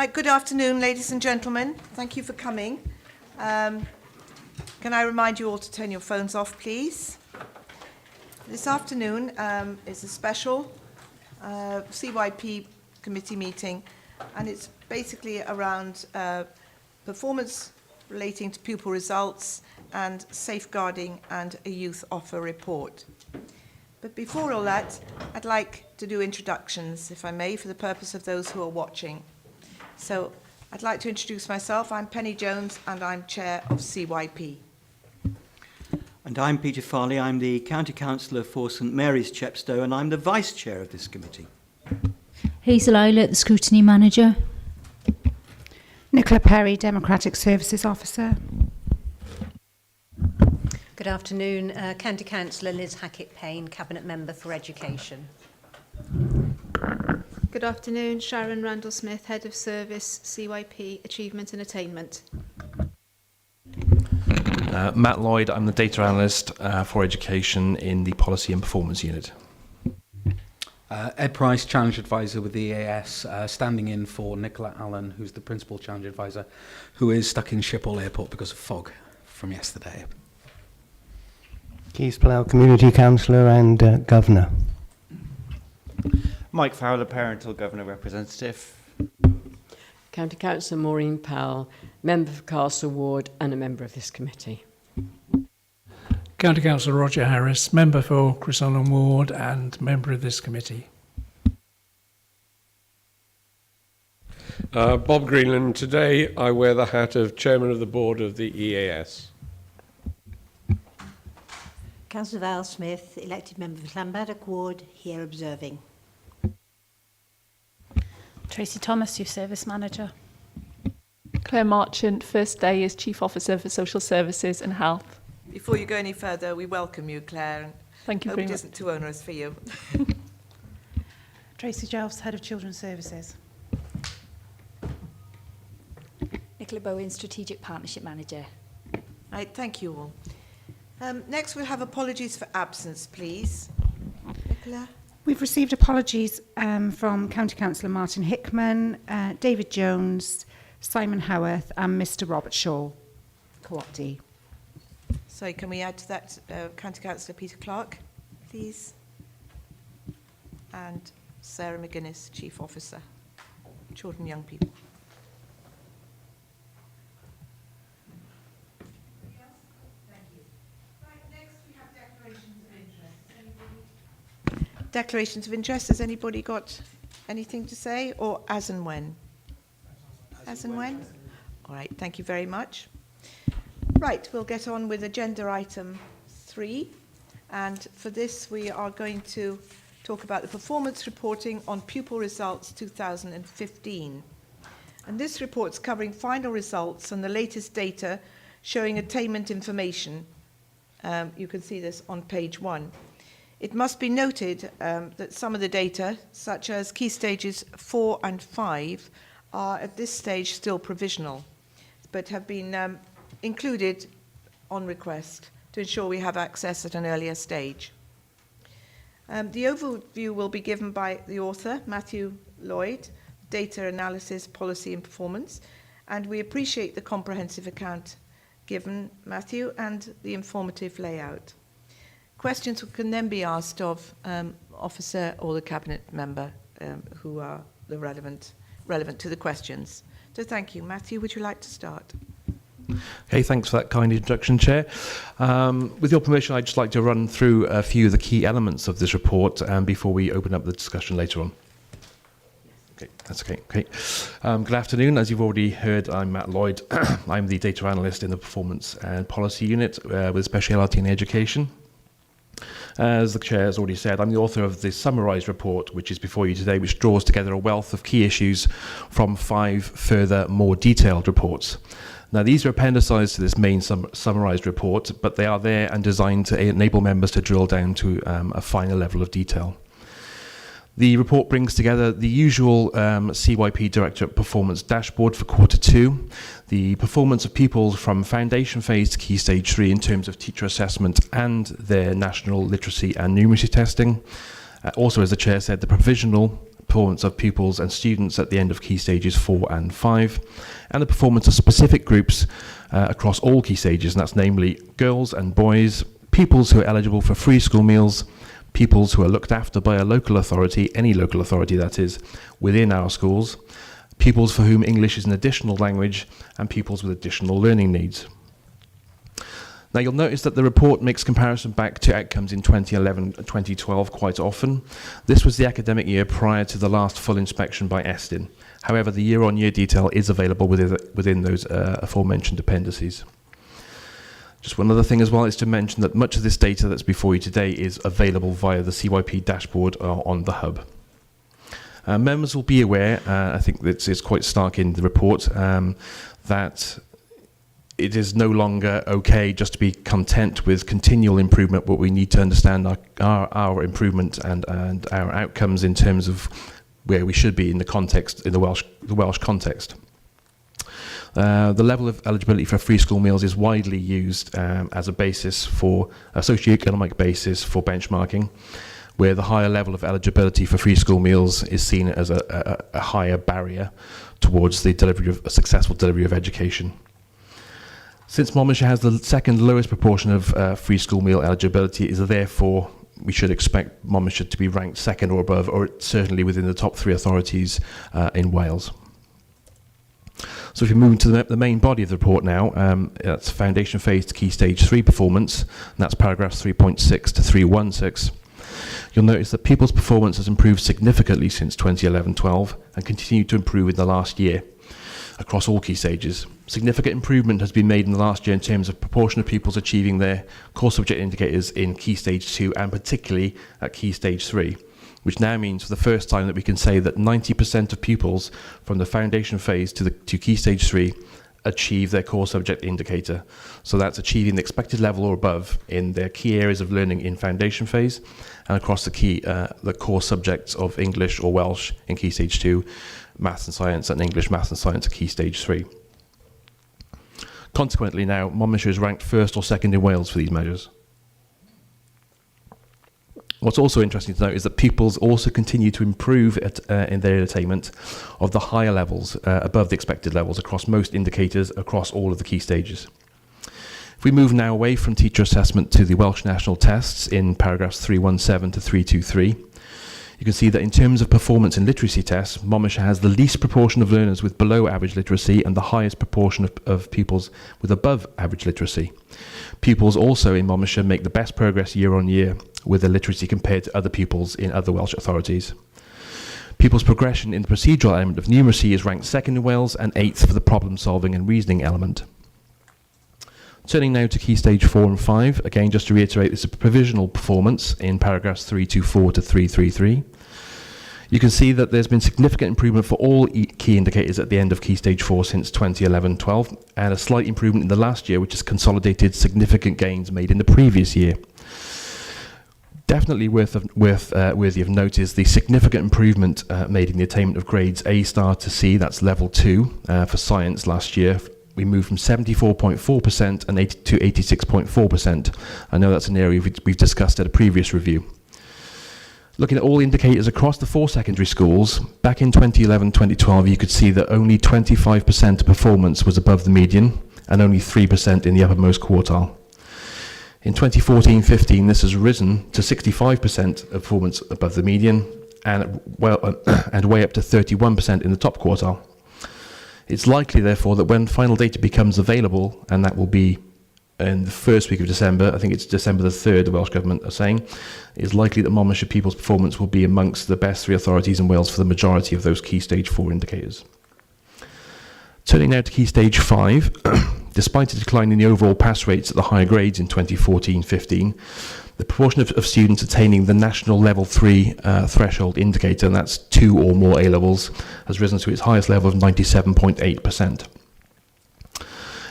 Right, good afternoon, ladies and gentlemen. Thank you for coming. Can I remind you all to turn your phones off, please? This afternoon is a special CYP committee meeting, and it's basically around performance relating to pupil results and safeguarding and a youth offer report. But before all that, I'd like to do introductions, if I may, for the purpose of those who are watching. So I'd like to introduce myself. I'm Penny Jones, and I'm Chair of CYP. And I'm Peter Farley. I'm the County Councillor for St Mary's Chepstow, and I'm the Vice Chair of this committee. Hazel Eilert, the Scrutiny Manager. Nicola Perry, Democratic Services Officer. Good afternoon. County Councillor Liz Hackett-Payne, Cabinet Member for Education. Good afternoon. Sharon Randall-Smith, Head of Service, CYP, Achievement and Attainment. Matt Lloyd, I'm the Data Analyst for Education in the Policy and Performance Unit. Ed Price, Challenge Advisor with the EAS, standing in for Nicola Allen, who's the Principal Challenge Advisor, who is stuck in Schiphol Airport because of fog from yesterday. Keith Plough, Community Councillor and Governor. Mike Fowler, Parental Governor Representative. County Councillor Maureen Powell, Member for Castle Ward and a member of this committee. County Councillor Roger Harris, Member for Cresson Ward and member of this committee. Bob Greenland. Today I wear the hat of Chairman of the Board of the EAS. Councillor Val Smith, elected member for Llanbaddock Ward, here observing. Tracy Thomas, Youth Service Manager. Claire Marchant, first day as Chief Officer for Social Services and Health. Before you go any further, we welcome you, Claire. And thank you hope very it much. isn't too onerous for you. Tracy Jelfs, Head of Children's Services. Nicola Bowen, Strategic Partnership Manager. Right, thank you all. Next, we'll have apologies for absence, please. Nicola? We've received apologies from County Councillor Martin Hickman, David Jones, Simon Howarth and Mr Robert Shaw, Co-op D. Sorry, can we add to that County Councillor Peter Clark, please? And Sarah McGuinness, Chief Officer, Children and Young People. Declarations of interest. Has anybody got anything to say, or as and when? As and when? All right, thank you very much. Right, we'll get on with agenda item 3. And for this, we are going to talk about the performance reporting on pupil results 2015. And this report's covering final results and the latest data showing attainment information. You can see this on page 1. It must be noted that some of the data, such as key stages 4 and 5, are at this stage still provisional, but have been included on request to ensure we have access at an earlier stage. The overview will be given by the author, Matthew Lloyd, Data Analysis, Policy and Performance, and we appreciate the comprehensive account given, Matthew, and the informative layout. Questions can then be asked of officer or the cabinet member who are the relevant to the questions. So thank you. Matthew, would you like to start? Okay, thanks for that kind introduction, Chair. With your permission, I'd just like to run through a few of the key elements of this report before we open up the discussion later on. Okay, that's okay. Good afternoon. As you've already heard, I'm Matt Lloyd. I'm the Data Analyst in the Performance and Policy Unit with speciality in education. As the Chair has already said, I'm the author of the summarised report, which is before you today, which draws together a wealth of key issues from 5 further, more detailed reports. Now, these are appendices to this main summarised report, but they are there and designed to enable members to drill down to a finer level of detail. The report brings together the usual CYP Directorate Performance Dashboard for Q2, the performance of pupils from foundation phase to Key Stage 3 in terms of teacher assessment and their national literacy and numeracy testing. Also, as the Chair said, the provisional performance of pupils and students at the end of key stages 4 and 5, and the performance of specific groups across all key stages, and that's namely girls and boys, pupils who are eligible for free school meals, pupils who are looked after by a local authority, any local authority that is, within our schools, pupils for whom English is an additional language, and pupils with additional learning needs. Now, you'll notice that the report makes comparison back to outcomes in 2011 and 2012 quite often. This was the academic year prior to the last full inspection by Estin. However, the year-on-year detail is available within those aforementioned appendices. Just one other thing as well is to mention that much of this data that's before you today is available via the CYP dashboard on the hub. Members will be aware, I think it's quite stark in the report, that it is no longer okay just to be content with continual improvement, but we need to understand our improvement and our outcomes in terms of where we should be in the context, in the Welsh context. The level of eligibility for free school meals is widely used as a basis for a socioeconomic basis for benchmarking, where the higher level of eligibility for free school meals is seen as a higher barrier towards the successful delivery of education. Since Monmouthshire has the second lowest proportion of free school meal eligibility, is therefore we should expect Monmouthshire to be ranked second or above, or certainly within the top 3 authorities in Wales. So if we move into the main body of the report now, that's foundation phase to key stage 3 performance, and that's paragraphs 3.6 to 316. You'll notice that pupils' performance has improved significantly since 2011-12 and continued to improve in the last year across all key stages. Significant improvement has been made in the last year in terms of proportion of pupils achieving their core subject indicators in key stage 2 and particularly at key stage 3, which now means for the first time that we can say that 90% of pupils from the foundation phase to key stage 3 achieve their core subject indicator. So that's achieving the expected level or above in their key areas of learning in foundation phase and across the core subjects of English or Welsh in key stage 2, maths and science, and English, maths and science at key stage 3. Consequently now, Monmouthshire is ranked first or second in Wales for these measures. What's also interesting to note is that pupils also continue to improve in their attainment of the higher levels, above the expected levels, across most indicators, across all of the key stages. If we move now away from teacher assessment to the Welsh National Tests in paragraphs 317 to 323, you can see that in terms of performance in literacy tests, Monmouthshire has the least proportion of learners with below average literacy and the highest proportion of pupils with above average literacy. Pupils also in Monmouthshire make the best progress year on year with their literacy compared to other pupils in other Welsh authorities. Pupils' progression in the procedural element of numeracy is ranked second in Wales and 8th for the problem solving and reasoning element. Turning now to key stage 4 and 5, again just to reiterate, it's a provisional performance in paragraphs 324 to 333. You can see that there's been significant improvement for all key indicators at the end of key stage 4 since 2011-12, and a slight improvement in the last year, which has consolidated significant gains made in the previous year. Definitely worthy of note is the significant improvement made in the attainment of grades A star to C, that's level 2 for science last year. We moved from 74.4% and to 86.4%. I know that's an area we've discussed at a previous review. Looking at all indicators across the 4 secondary schools, back in 2011-2012, you could see that only 25% of performance was above the median and only 3% in the uppermost quartile. In 2014-15, this has risen to 65% of performance above the median and way up to 31% in the top quartile. It's likely, therefore, that when final data becomes available, and that will be in the first week of December, I think it's December the 3rd, the Welsh Government are saying, it's likely that Monmouthshire pupils' performance will be amongst the best 3 authorities in Wales for the majority of those key stage 4 indicators. Turning now to key stage 5, despite a decline in the overall pass rates at the higher grades in 2014-15, the proportion of students attaining the national level 3 threshold indicator, and that's 2 or more A-levels, has risen to its highest level of 97.8%.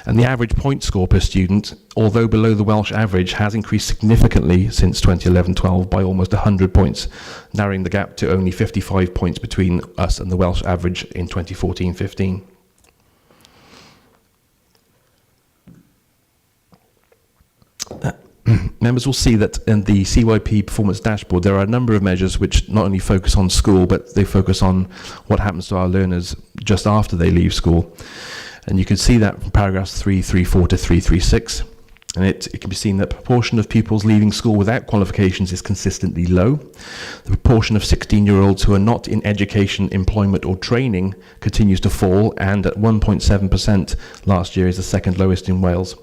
And the average point score per student, although below the Welsh average, has increased significantly since 2011-12 by almost 100 points, narrowing the gap to only 55 points between us and the Welsh average in 2014-15. members will see that in the CYP performance dashboard, there are a number of measures which not only focus on school, but they focus on what happens to our learners just after they leave school. And you can see that from paragraphs 334 to 336. And it can be seen that the proportion of pupils leaving school without qualifications is consistently low. The proportion of 16-year-olds who are not in education, employment or training continues to fall, and at 1.7% last year is the second lowest in Wales.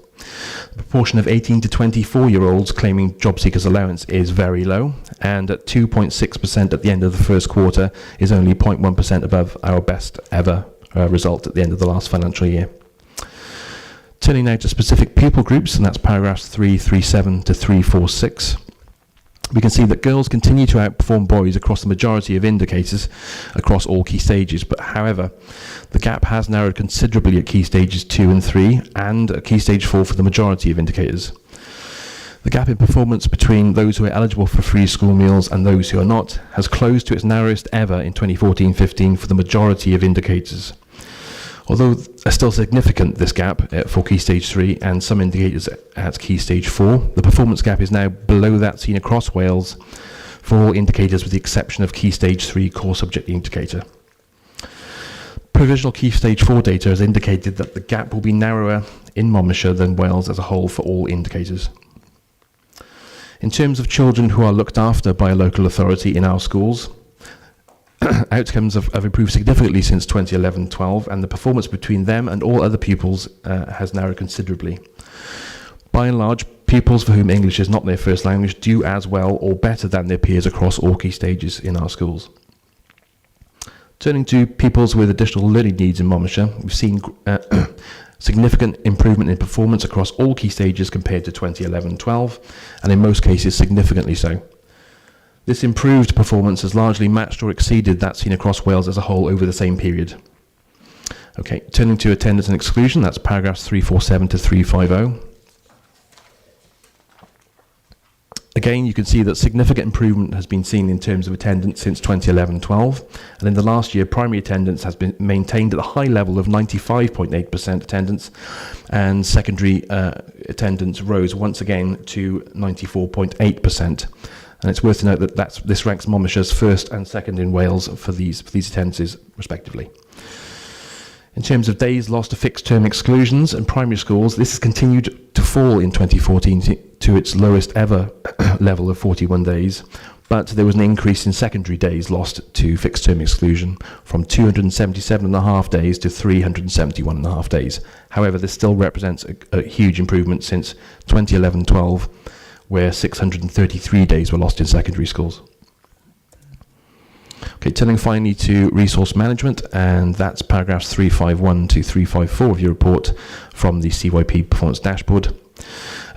The proportion of 18 to 24-year-olds claiming job seekers allowance is very low, and at 2.6% at the end of the first quarter is only 0.1% above our best ever result at the end of the last financial year. Turning now to specific pupil groups, and that's paragraphs 337 to 346. We can see that girls continue to outperform boys across the majority of indicators across all key stages, but however, the gap has narrowed considerably at key stages 2 and 3 and at key stage 4 for the majority of indicators. The gap in performance between those who are eligible for free school meals and those who are not has closed to its narrowest ever in 2014-15 for the majority of indicators. Although still significant, this gap for Key Stage 3 and some indicators at Key Stage 4, the performance gap is now below that seen across Wales for all indicators with the exception of Key Stage 3 core subject indicator. Provisional Key Stage 4 data has indicated that the gap will be narrower in Monmouthshire than Wales as a whole for all indicators. In terms of children who are looked after by a local authority in our schools, outcomes have improved significantly since 2011-12, and the performance between them and all other pupils has narrowed considerably. By and large, pupils for whom English is not their first language do as well or better than their peers across all key stages in our schools. Turning to pupils with additional learning needs in Monmouthshire, we've seen significant improvement in performance across all key stages compared to 2011-12, and in most cases significantly so. This improved performance has largely matched or exceeded that seen across Wales as a whole over the same period. Okay, turning to attendance and exclusion, that's paragraphs 347 to 350. Again, you can see that significant improvement has been seen in terms of attendance since 2011-12, and in the last year, primary attendance has been maintained at a high level of 95.8% attendance, and secondary attendance rose once again to 94.8%. And it's worth to note that this ranks Monmouthshire's first and second in Wales for these attendances, respectively. In terms of days lost to fixed-term exclusions in primary schools, this has continued to fall in 2014 to its lowest ever level of 41 days, but there was an increase in secondary days lost to fixed-term exclusion from 277.5 days to 371.5 days. However, this still represents a huge improvement since 2011-12, where 633 days were lost in secondary schools. Okay, turning finally to resource management, and that's paragraphs 351 to 354 of your report from the CYP performance dashboard.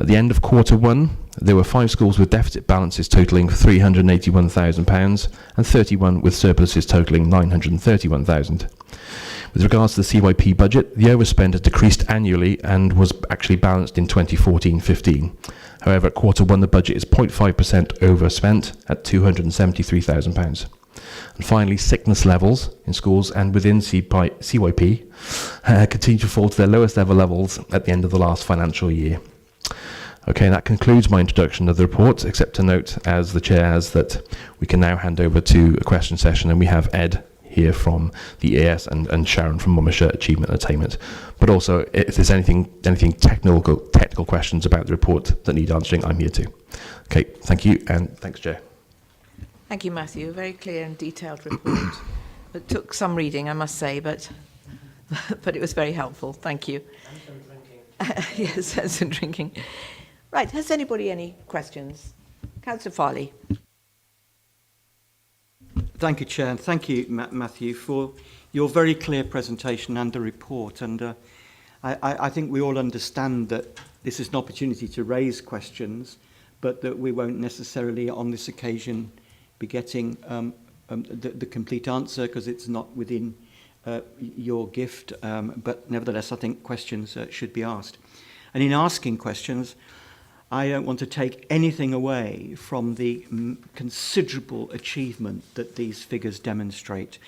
At the end of quarter 1, there were 5 schools with deficit balances totalling £381,000 and 31 with surpluses totalling £931,000. With regards to the CYP budget, the overspend has decreased annually and was actually balanced in 2014-15. However, at quarter 1, the budget is 0.5% overspent at £273,000. And finally, sickness levels in schools and within CYP continue to fall to their lowest ever levels at the end of the last financial year. Okay, that concludes my introduction of the report, except to note, as the chair has, that we can now hand over to a question session, and we have Ed here from the EAS and Sharon from Monmouthshire Achievement and Attainment. But also, if there's anything technical questions about the report that need answering, I'm here too. Okay, thank you, and thanks, Chair. Thank you, Matthew. A very clear and detailed report. It took some reading, I must say, but it was very helpful. Thank you. And some drinking. Yes, and some drinking. Right, has anybody any questions? Councillor Farley. Thank you, Chair, and thank you, Matthew, for your very clear presentation and the report. And I think we all understand that this is an opportunity to raise questions, but that we won't necessarily on this occasion be getting the complete answer because it's not within your gift. But nevertheless, I think questions should be asked. And in asking questions, I don't want to take anything away from the considerable achievement that these figures demonstrate.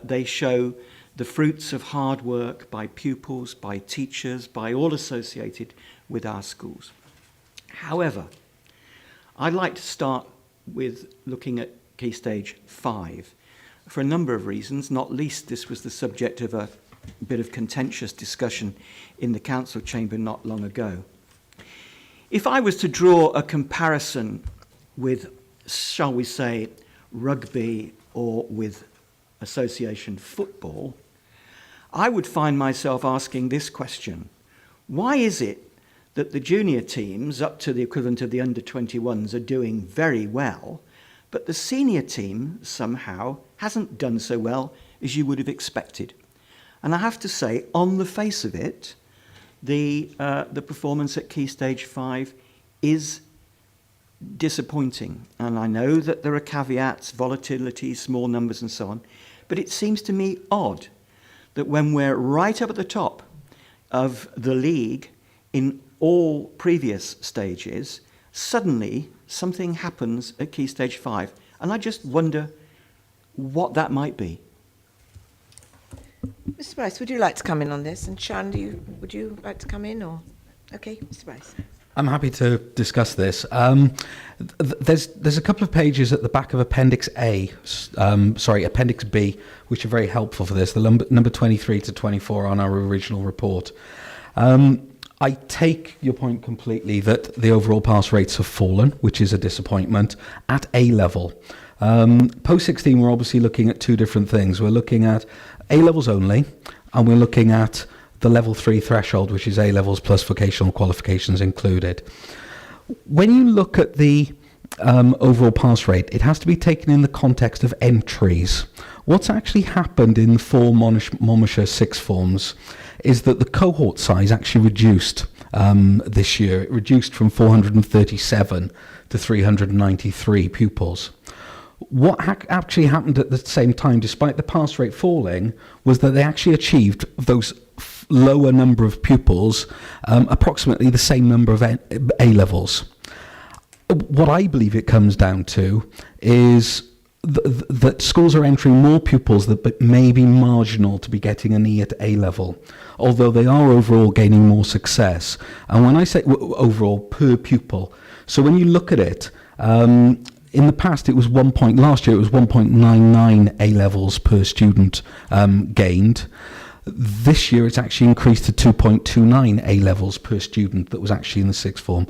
They show the fruits of hard work by pupils, by teachers, by all associated with our schools. However, I'd like to start with looking at Key Stage 5 for a number of reasons, not least this was the subject of a bit of contentious discussion in the council chamber not long ago. If I was to draw a comparison with, shall we say, rugby or with association football, I would find myself asking this question. Why is it that the junior teams, up to the equivalent of the under-21s, are doing very well, but the senior team somehow hasn't done so well as you would have expected? And I have to say, on the face of it, the performance at Key Stage 5 is disappointing. And I know that there are caveats, volatility, small numbers and so on, but it seems to me odd that when we're right up at the top of the league in all previous stages, suddenly something happens at Key Stage 5. And I just wonder what that might be. Mr. Bryce, would you like to come in on this? And Sharon, would you like to come in? Or okay, Mr. Bryce. I'm happy to discuss this. There's a couple of pages at the back of Appendix Appendix B, which are very helpful for this. The number 23 to 24 on our original report. I take your point completely that the overall pass rates have fallen, which is a disappointment at A level. Post 16, we're obviously looking at two different things. We're looking at A levels only, and we're looking at the level 3 threshold, which is A levels plus vocational qualifications included. When you look at the overall pass rate, it has to be taken in the context of entries. What's actually happened in the four Monmouthshire sixth forms is that the cohort size actually reduced this year. It reduced from 437 to 393 pupils. What actually happened at the same time, despite the pass rate falling, was that they actually achieved those lower number of pupils, approximately the same number of A levels. What I believe it comes down to is that schools are entering more pupils that may be marginal to be getting an E at A level, although they are overall gaining more success. And when I say overall per pupil, so when you look at it, in the past it was last year it was 1.99 A levels per student gained. This year it's actually increased to 2.29 A levels per student that was actually in the sixth form.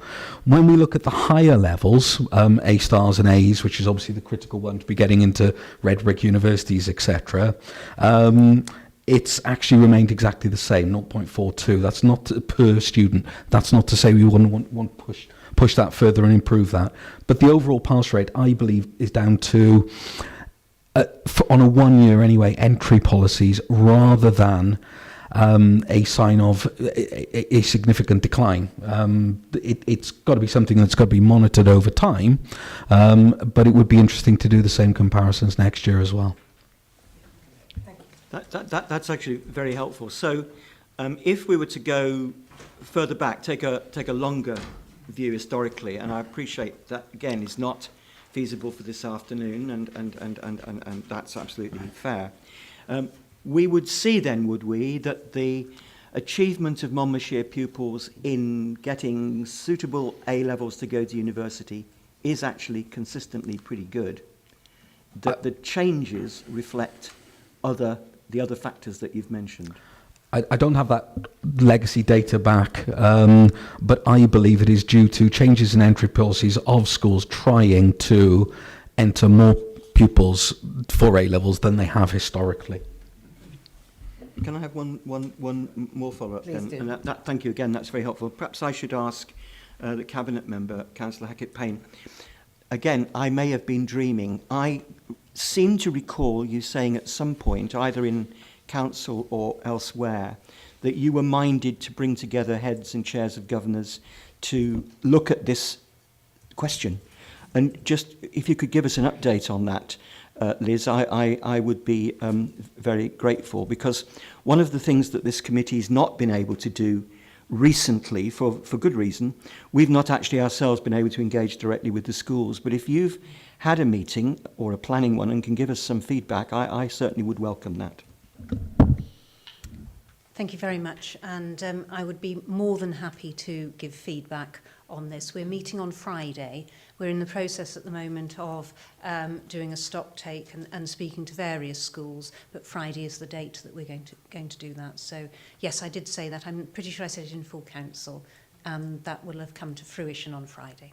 When we look at the higher levels, A stars and A's, which is obviously the critical one to be getting into red brick universities, etc., it's actually remained exactly the same, 0.42. That's not per student. That's not to say we wouldn't want to push that further and improve that. But the overall pass rate, I believe, is down to on a 1 year anyway, entry policies rather than a sign of a significant decline. It's got to be something that's got to be monitored over time, but it would be interesting to do the same comparisons next year as well. That's actually very helpful. So if we were to go further back, take a longer view historically, and I appreciate that, again, is not feasible for this afternoon, and that's absolutely fair. We would see then, would we, that the achievement of Monmouthshire pupils in getting suitable A levels to go to university is actually consistently pretty good, that the changes reflect the other factors that you've mentioned. I don't have that legacy data back, but I believe it is due to changes in entry policies of schools trying to enter more pupils for A levels than they have historically. Can I have one more follow-up then? Please do. And thank you again, that's very helpful. Perhaps I should ask the Cabinet Member, Councillor Hackett-Payne. Again, I may have been dreaming. I seem to recall you saying at some point, either in Council or elsewhere, that you were minded to bring together heads and chairs of governors to look at this question. And just if you could give us an update on that, Liz, I would be very grateful, because one of the things that this committee has not been able to do recently, for good reason, we've not actually ourselves been able to engage directly with the schools. But if you've had a meeting or a planning one and can give us some feedback, I certainly would welcome that. Thank you very much, and I would be more than happy to give feedback on this. We're meeting on Friday. We're in the process at the moment of doing a stock take and speaking to various schools, but Friday is the date that we're going to do that. So yes, I did say that. I'm pretty sure I said it in full council, and that will have come to fruition on Friday.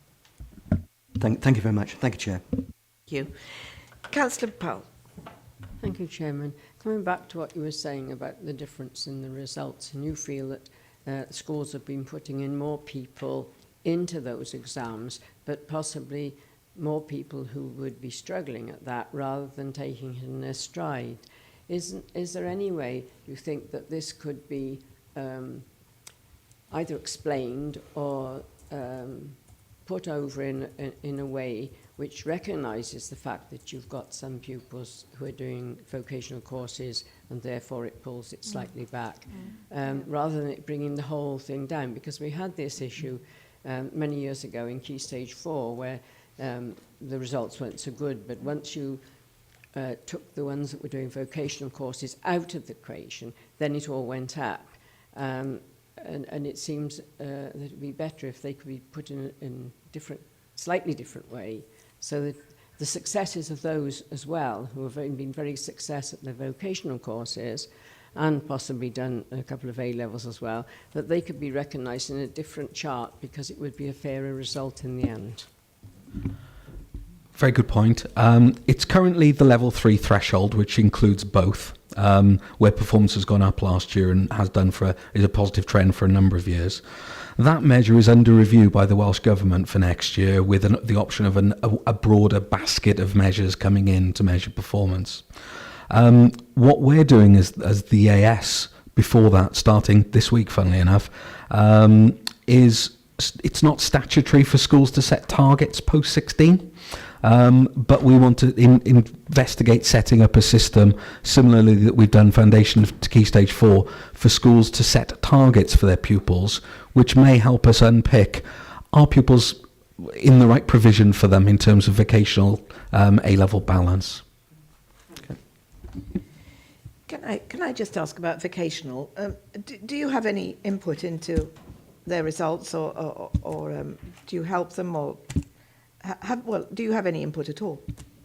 Thank you very much. Thank you, Chair. Thank you. Councillor Powell. Thank you, Chairman. Coming back to what you were saying about the difference in the results, and you feel that schools have been putting in more people into those exams, but possibly more people who would be struggling at that rather than taking it in their stride. Is there any way you think that this could be either explained or put over in a way which recognises the fact that you've got some pupils who are doing vocational courses and therefore it pulls it slightly back, rather than it bringing the whole thing down? Because we had this issue many years ago in Key Stage 4 where the results weren't so good, but once you took the ones that were doing vocational courses out of the equation, then it all went up. And it seems that it would be better if they could be put in a slightly different way, so that the successes of those as well, who have been very successful at their vocational courses and possibly done a couple of A-levels as well, that they could be recognised in a different chart because it would be a fairer result in the end. Very good point. It's currently the level 3 threshold, which includes both, where performance has gone up last year and has done is a positive trend for a number of years. That measure is under review by the Welsh Government for next year, with the option of a broader basket of measures coming in to measure performance. What we're doing as the AS, before that, starting this week, funnily enough, is it's not statutory for schools to set targets post-16. But we want to investigate setting up a system similarly that we've done foundation to Key Stage 4 for schools to set targets for their pupils, which may help us unpick our pupils in the right provision for them in terms of vocational A-level balance. Okay. Can I just ask about vocational? Do you have any input into their results, or do you help them, or do you have any input at all?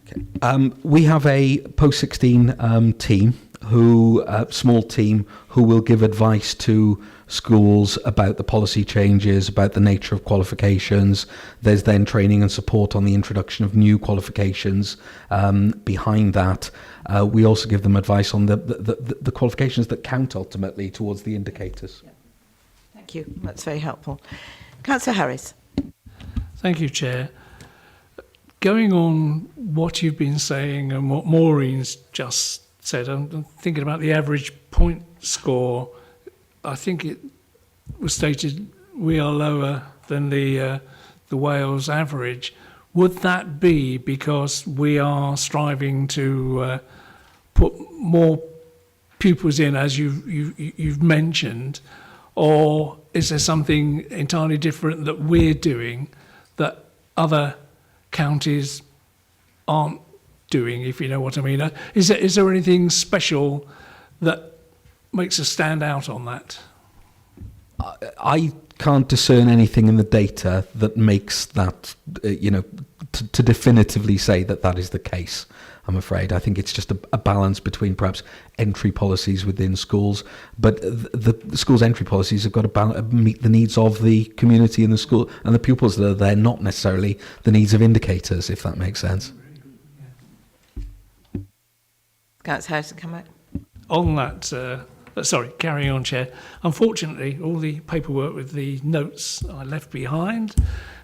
Okay. We have a post-16 team, small team, who will give advice to schools about the policy changes, about the nature of qualifications. There's then training and support on the introduction of new qualifications behind that. We also give them advice on the qualifications that count ultimately towards the indicators. Yeah. Thank you. That's very helpful. Councillor Harris. Thank you, Chair. Going on what you've been saying and what Maureen's just said, I'm thinking about the average point score. I think it was stated we are lower than the Wales average. Would that be because we are striving to put more pupils in, as you've mentioned, or is there something entirely different that we're doing that other counties aren't doing, if you know what I mean? Is there anything special that makes us stand out on that? I can't discern anything in the data that makes that, to definitively say that is the case, I'm afraid. I think it's just a balance between perhaps entry policies within schools, but the school's entry policies have got to meet the needs of the community and the school and the pupils that are there, not necessarily the needs of indicators, if that makes sense. Councillor Harrison, come back. On that, carrying on, Chair. Unfortunately, all the paperwork with the notes I left behind,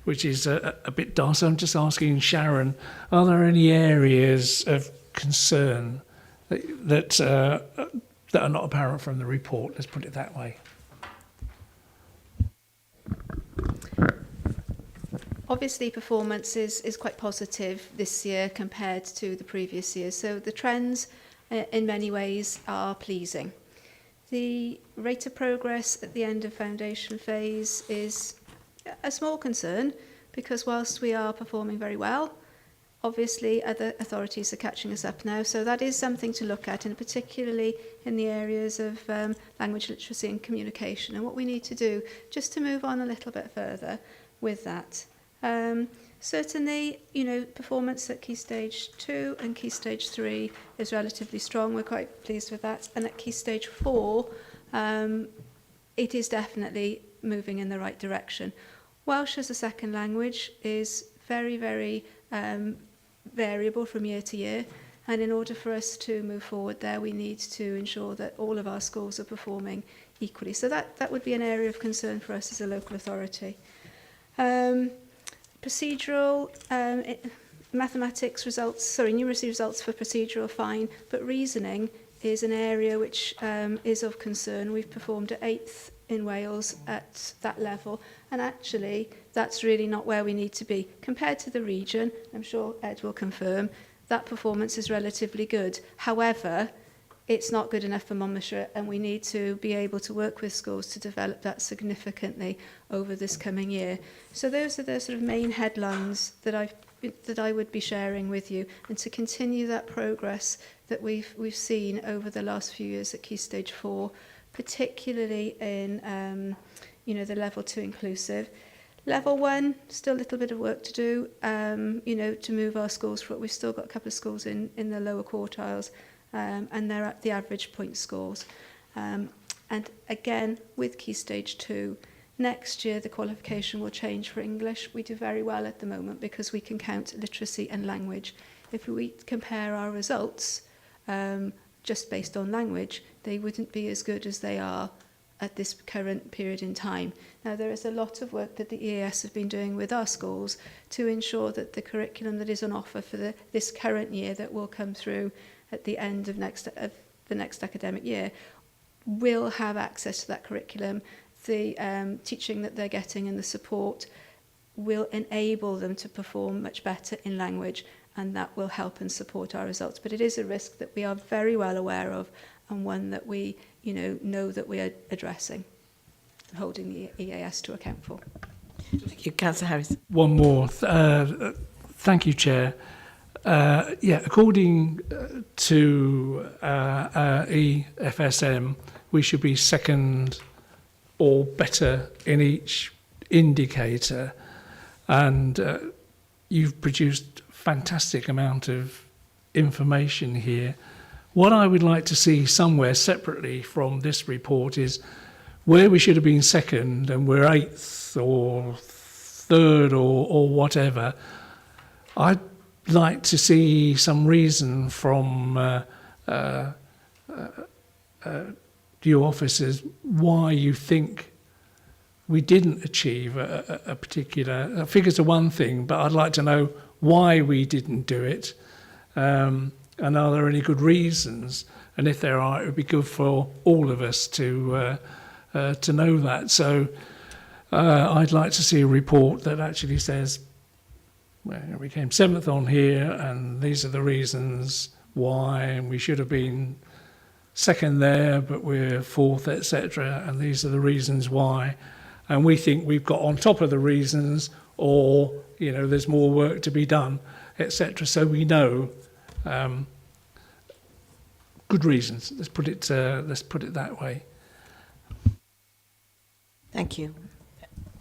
which is a bit dark. So I'm just asking Sharon, are there any areas of concern that are not apparent from the report? Let's put it that way. Obviously, performance is quite positive this year compared to the previous years. So the trends, in many ways, are pleasing. The rate of progress at the end of foundation phase is a small concern, because whilst we are performing very well, Obviously, other authorities are catching us up now, so that is something to look at, and particularly in the areas of language literacy and communication, and what we need to do just to move on a little bit further with that. Certainly, you know, performance at Key Stage 2 and Key Stage 3 is relatively strong. We're quite pleased with that. And at Key Stage 4, it is definitely moving in the right direction. Welsh as a second language is very, very variable from year to year. And in order for us to move forward there, we need to ensure that all of our schools are performing equally. So that would be an area of concern for us as a local authority. Procedural, mathematics results, numeracy results for procedural fine, but reasoning is an area which is of concern. We've performed at 8th in Wales at that level, and actually that's really not where we need to be. Compared to the region, I'm sure Ed will confirm, that performance is relatively good. However, it's not good enough for Monmouthshire, and we need to be able to work with schools to develop that significantly over this coming year. So those are the sort of main headlines that I would be sharing with you, and to continue that progress that we've seen over the last few years at Key Stage 4, particularly in the level 2 inclusive. Level 1, still a little bit of work to do, to move our schools forward. We've still got a couple of schools in the lower quartiles, and they're at the average point scores. And again, with Key Stage 2, next year the qualification will change for English. We do very well at the moment because we can count literacy and language. If we compare our results just based on language, they wouldn't be as good as they are at this current period in time. Now, there is a lot of work that the EAS have been doing with our schools to ensure that the curriculum that is on offer for this current year that will come through at the end of the next academic year will have access to that curriculum. The teaching that they're getting and the support will enable them to perform much better in language, and that will help and support our results. But it is a risk that we are very well aware of, and one that we know that we are addressing, holding the EAS to account for. Thank you, Councillor Harris. One more. Thank you, Chair. According to EFSM, we should be second or better in each indicator, and you've produced fantastic amount of information here. What I would like to see somewhere separately from this report is where we should have been second and we're 8th or 3rd or whatever. I'd like to see some reason from your officers why you think we didn't achieve a particular... figures are one thing, but I'd like to know why we didn't do it. And are there any good reasons? And if there are, it would be good for all of us to know that. So I'd like to see a report that actually says, well, we came 7th on here, and these are the reasons why, and we should have been second there, but we're 4th, etc., and these are the reasons why. And we think we've got on top of the reasons, or, there's more work to be done, etc. So we know good reasons. Let's put it that way. Thank you.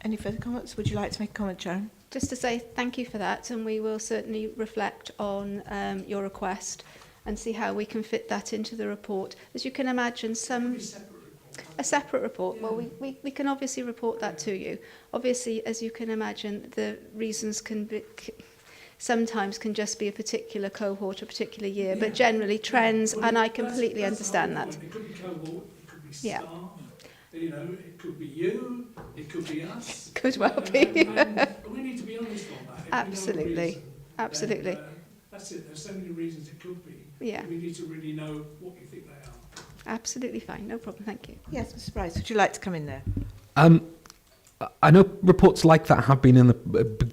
Any further comments? Would you like to make a comment, Sharon? Just to say thank you for that, and we will certainly reflect on your request and see how we can fit that into the report. As you can imagine, a separate report. Well, we can obviously report that to you. Obviously, as you can imagine, the reasons sometimes can just be a particular cohort, a particular year, but generally trends, and I completely understand that. It could be cohort, it could be staff, it could be you, it could be us. Could well be. And we need to be honest on that. Absolutely, absolutely. That's it, there's so many reasons it could be. Yeah. We need to really know what we think they are. Absolutely fine, no problem, thank you. Yes, Mr. Bryce, would you like to come in there? I know reports like that have been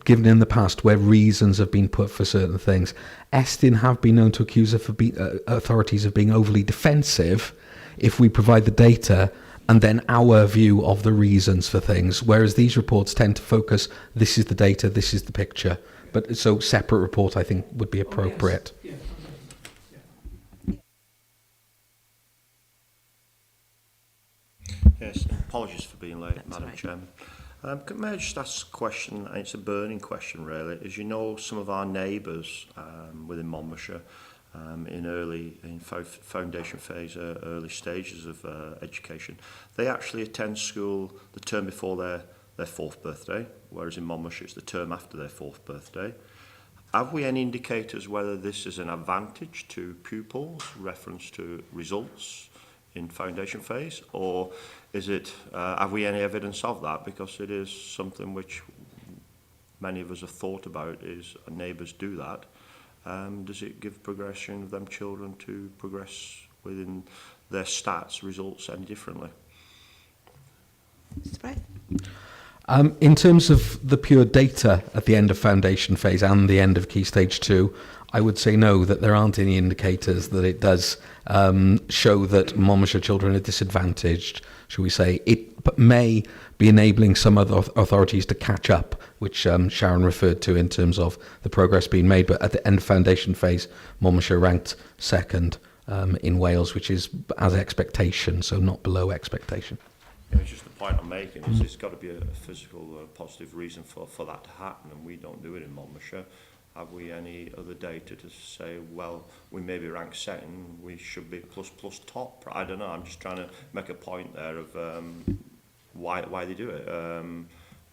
given in the past where reasons have been put for certain things. Estin have been known to accuse authorities of being overly defensive if we provide the data and then our view of the reasons for things, whereas these reports tend to focus, this is the data, this is the picture, But so separate report, I think, would be appropriate. Yes, apologies for being late, Madam Chairman. May I just ask a question, and it's a burning question really. As you know, some of our neighbours within Monmouthshire in foundation phase, early stages of education, they actually attend school the term before their fourth birthday, whereas in Monmouthshire it's the term after their fourth birthday. Have we any indicators whether this is an advantage to pupils, reference to results in foundation phase, or is it, have we any evidence of that? Because it is something which many of us have thought about, is neighbours do that. Does it give progression of them children to progress within their stats results any differently? Mr. Bright? In terms of the pure data at the end of foundation phase and the end of Key Stage 2, I would say no, that there aren't any indicators that it does show that Monmouthshire children are disadvantaged, shall we say. It may be enabling some other authorities to catch up, which Sharon referred to in terms of the progress being made. But at the end of foundation phase, Monmouthshire ranked second in Wales, which is as expectation, so not below expectation. Yeah, it's just the point I'm making is there's got to be a physical positive reason for that to happen, and we don't do it in Monmouthshire. Have we any other data to say, well, we may be ranked second, we should be plus top? I don't know, I'm just trying to make a point there of why they do it. And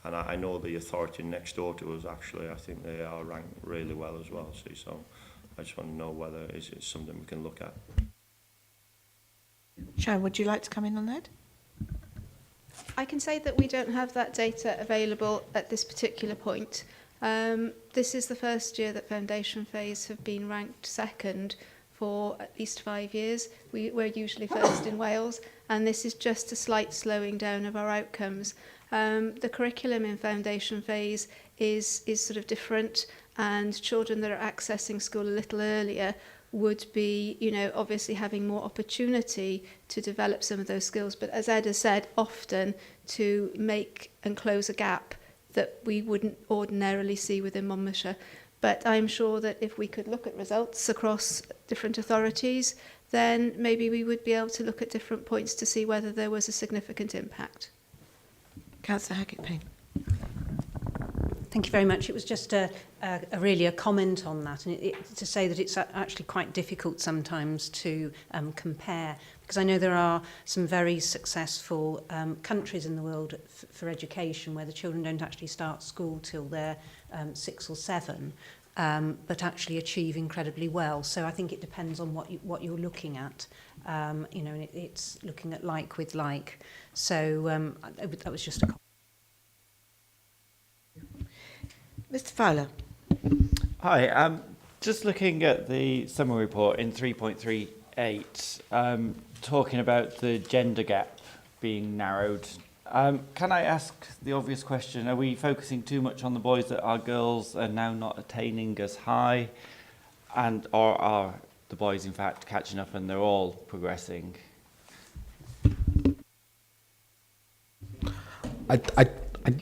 I know the authority next door to us, actually, I think they are ranked really well as well. See, so I just want to know whether it's something we can look at. Sharon, would you like to come in on that? I can say that we don't have that data available at this particular point. This is the first year that foundation phase have been ranked second for at least 5 years. We're usually first in Wales, and this is just a slight slowing down of our outcomes. The curriculum in foundation phase is sort of different, and children that are accessing school a little earlier would be, you know, obviously having more opportunity to develop some of those skills. But as Ed has said, often to make and close a gap that we wouldn't ordinarily see within Monmouthshire. But I'm sure that if we could look at results across different authorities, then maybe we would be able to look at different points to see whether there was a significant impact. Councillor Hackett-Payne. Thank you very much. It was just really a comment on that, and to say that it's actually quite difficult sometimes to compare, because I know there are some very successful countries in the world for education where the children don't actually start school till they're 6 or 7, but actually achieve incredibly well. So I think it depends on what you're looking at, you know, and it's looking at like with like. So that was just a comment. Mr. Fowler. Hi, just looking at the summary report in 3.38, talking about the gender gap being narrowed. Can I ask the obvious question, are we focusing too much on the boys that our girls are now not attaining as high, or are the boys in fact catching up and they're all progressing? I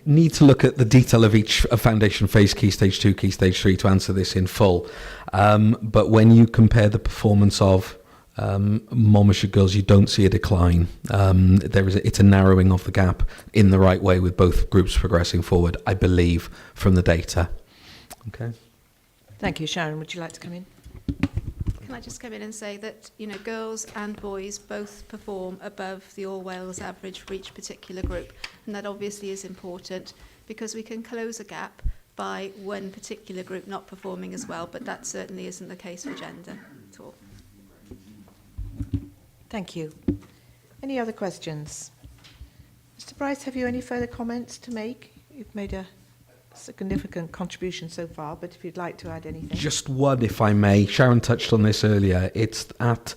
need to look at the detail of each foundation phase, Key Stage 2, Key Stage 3 to answer this in full. But when you compare the performance of Monmouthshire girls, you don't see a decline. It's a narrowing of the gap in the right way with both groups progressing forward, I believe, from the data. Okay. Thank you. Sharon, would you like to come in? Can I just come in and say that, you know, girls and boys both perform above the All Wales average for each particular group, and that obviously is important because we can close a gap by one particular group not performing as well, but that certainly isn't the case for gender at all. Thank you. Any other questions? Mr. Bryce, have you any further comments to make? You've made a significant contribution so far, but if you'd like to add anything. Just one, if I may. Sharon touched on this earlier. It's at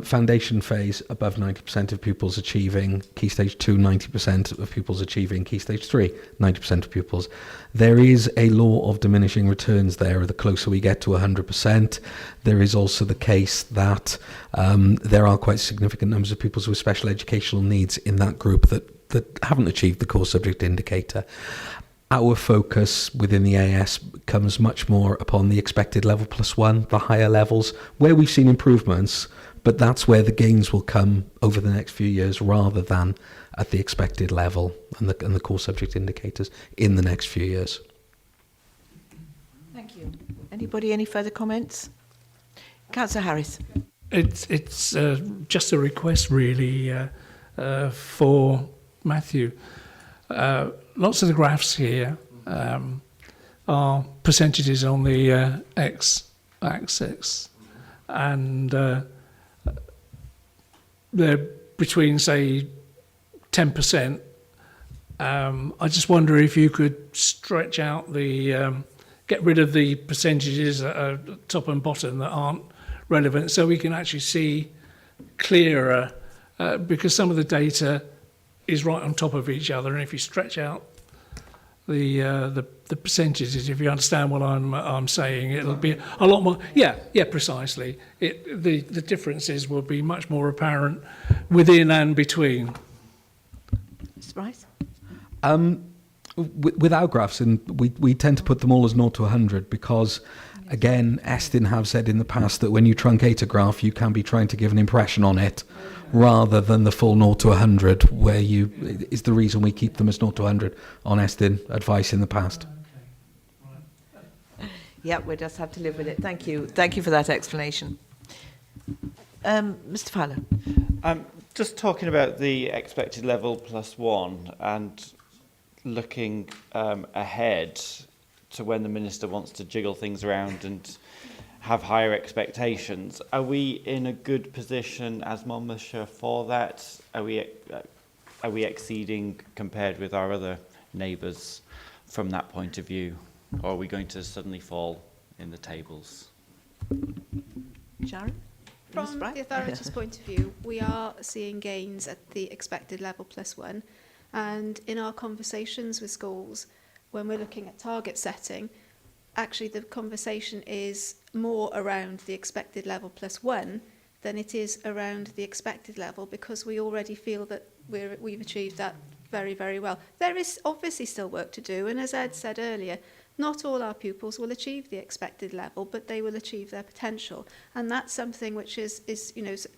foundation phase, above 90% of pupils achieving. Key Stage 2, 90% of pupils achieving. Key Stage 3, 90% of pupils. There is a law of diminishing returns there. The closer we get to 100%, there is also the case that there are quite significant numbers of pupils with special educational needs in that group that haven't achieved the core subject indicator. our focus within the AS comes much more upon the expected level +1, the higher levels, where we've seen improvements, but that's where the gains will come over the next few years rather than at the expected level and the core subject indicators in the next few years. Thank you. Anybody, any further comments? Councillor Harris. It's just a request, really, for Matthew. Lots of the graphs here are percentages on the x-axis, and they're between, say, 10%. I just wonder if you could stretch out the, get rid of the percentages that are top and bottom that aren't relevant, so we can actually see clearer, because some of the data is right on top of each other, and if you stretch out the percentages, if you understand what I'm saying, it'll be a lot more. Yeah, precisely. The differences will be much more apparent within and between. Mr. Bryce? With our graphs, and we tend to put them all as 0 to 100 because, again, Estin have said in the past that when you truncate a graph, you can be trying to give an impression on it rather than the full 0 to 100, where is the reason we keep them as 0 to 100 on Estin advice in the past. Yeah, we just have to live with it. Thank you. Thank you for that explanation. Mr. Fowler. Just talking about the expected level +1 and looking ahead to when the Minister wants to jiggle things around and have higher expectations. Are we in a good position as Monmouthshire for that? Are we exceeding compared with our other neighbours from that point of view? Or are we going to suddenly fall in the tables? Sharon? From the authority's point of view, we are seeing gains at the expected level +1. And in our conversations with schools, when we're looking at target setting, actually the conversation is more around the expected level +1 than it is around the expected level, because we already feel that we've achieved that very, very well. There is obviously still work to do, and as Ed said earlier, not all our pupils will achieve the expected level, but they will achieve their potential, and that's something which is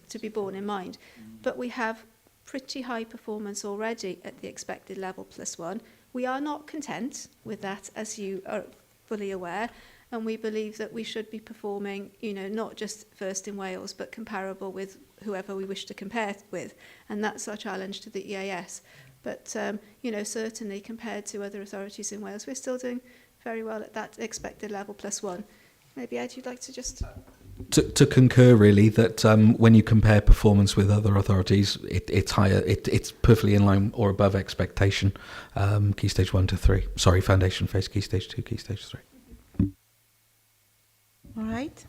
to be borne in mind. But we have pretty high performance already at the expected level +1. We are not content with that, as you are fully aware, and we believe that we should be performing, not just first in Wales, but comparable with whoever we wish to compare with, and that's our challenge to the EAS. But, certainly compared to other authorities in Wales, we're still doing very well at that expected level +1. Maybe, Ed, you'd like to just... To concur, really, that when you compare performance with other authorities, it's higher. It's perfectly in line or above expectation. Key stage 1 to 3. Sorry, foundation phase, key stage 2, key stage 3. All right.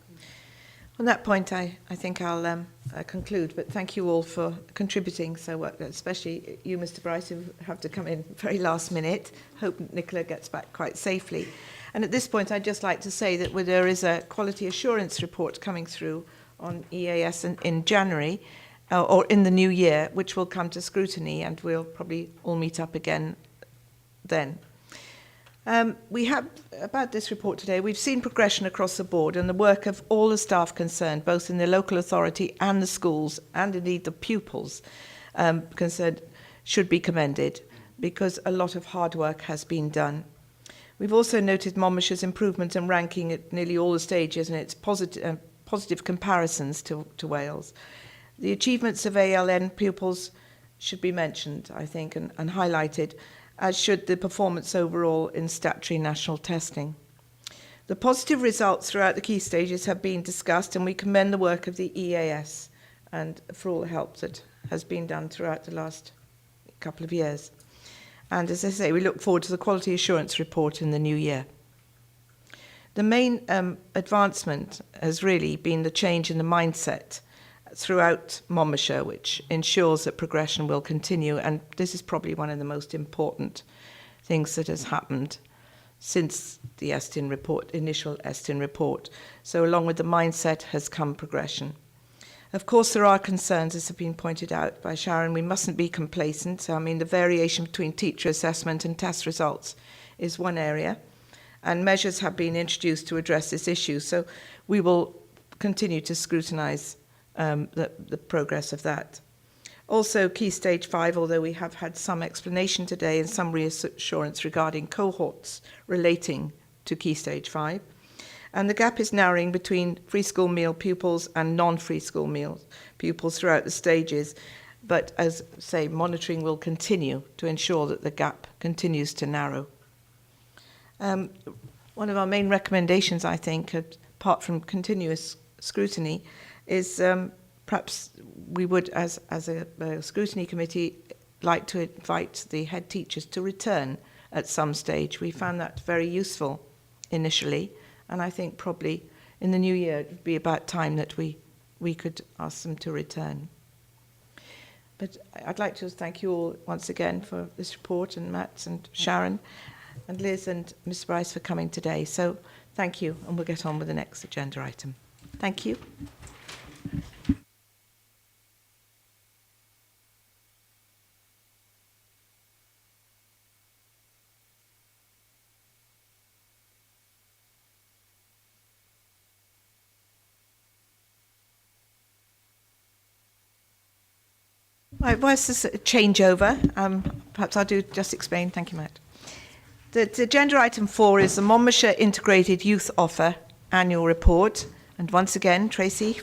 On that point, I think I'll conclude, but thank you all for contributing so well, especially you, Mr. Bryce, who have to come in very last minute. Hope Nicola gets back quite safely. And at this point, I'd just like to say that there is a quality assurance report coming through on EAS in January, or in the new year, which will come to scrutiny, and we'll probably all meet up again then. We have, about this report today, we've seen progression across the board, and the work of all the staff concerned, both in the local authority and the schools, and indeed the pupils concerned, should be commended, because a lot of hard work has been done. We've also noted Monmouthshire's improvement in ranking at nearly all the stages and its positive comparisons to Wales. The achievements of ALN pupils should be mentioned, I think, and highlighted, as should the performance overall in statutory national testing. The positive results throughout the key stages have been discussed, and we commend the work of the EAS and for all the help that has been done throughout the last couple of years. And as I say, we look forward to the quality assurance report in the new year. The main advancement has really been the change in the mindset throughout Monmouthshire, which ensures that progression will continue. And this is probably one of the most important things that has happened since the Estin report, initial Estin report. So along with the mindset has come progression. Of course, there are concerns, as have been pointed out by Sharon. We mustn't be complacent. I mean, the variation between teacher assessment and test results is one area, and measures have been introduced to address this issue. So we will continue to scrutinise the progress of that. Also, Key Stage 5, although we have had some explanation today and some reassurance regarding cohorts relating to Key Stage 5. And the gap is narrowing between free school meal pupils and non-free school meal pupils throughout the stages. But as I say, monitoring will continue to ensure that the gap continues to narrow. One of our main recommendations, I think, apart from continuous scrutiny, is perhaps we would, as a scrutiny committee, like to invite the head teachers to return at some stage. We found that very useful initially, and I think probably in the new year it would be about time that we could ask them to return. But I'd like to thank you all once again for this report, and Matt and Sharon and Liz and Ms. Bryce for coming today. So thank you, and we'll get on with the next agenda item. Thank you. Right, whilst this a changeover, perhaps I'll just explain. Thank you, Matt. The agenda item 4 is the Monmouthshire Integrated Youth Offer Annual Report. And once again, Tracy,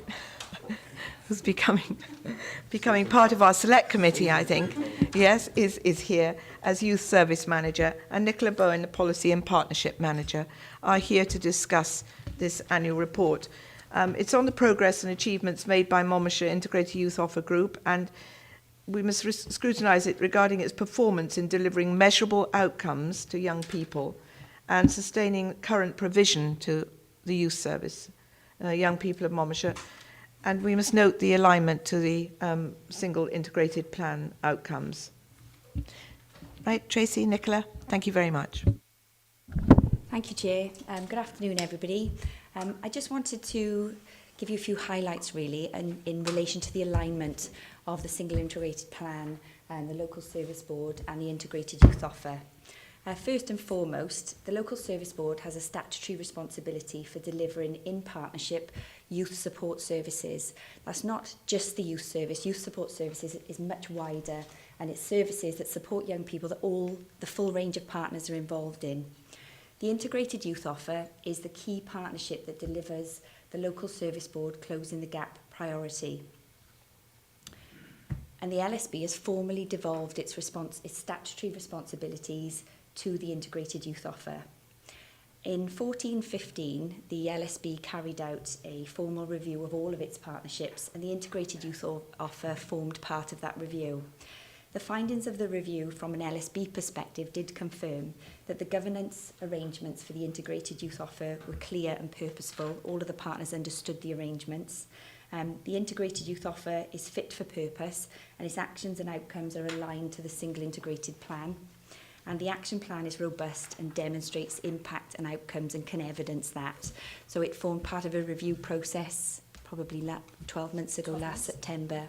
who's becoming part of our select committee, I think, yes, is here as Youth Service Manager, and Nicola Bowen, the Policy and Partnership Manager, are here to discuss this annual report. It's on the progress and achievements made by Monmouthshire Integrated Youth Offer Group, and we must scrutinise it regarding its performance in delivering measurable outcomes to young people and sustaining current provision to the youth service, young people of Monmouthshire. And we must note the alignment to the single integrated plan outcomes. Right, Tracy, Nicola, thank you very much. Thank you, Chair. Good afternoon, everybody. I just wanted to give you a few highlights, really, in relation to the alignment of the single integrated plan and the local service board and the integrated youth offer. First and foremost, the local service board has a statutory responsibility for delivering in partnership youth support services. That's not just the youth service. Youth support services is much wider, and it's services that support young people that the full range of partners are involved in. The integrated youth offer is the key partnership that delivers the local service board closing the gap priority. And the LSB has formally devolved its statutory responsibilities to the integrated youth offer. In 14-15, the LSB carried out a formal review of all of its partnerships, and the integrated youth offer formed part of that review. The findings of the review from an LSB perspective did confirm that the governance arrangements for the integrated youth offer were clear and purposeful. All of the partners understood the arrangements. The integrated youth offer is fit for purpose, and its actions and outcomes are aligned to the single integrated plan. And the action plan is robust and demonstrates impact and outcomes and can evidence that. So it formed part of a review process probably 12 months ago, last September.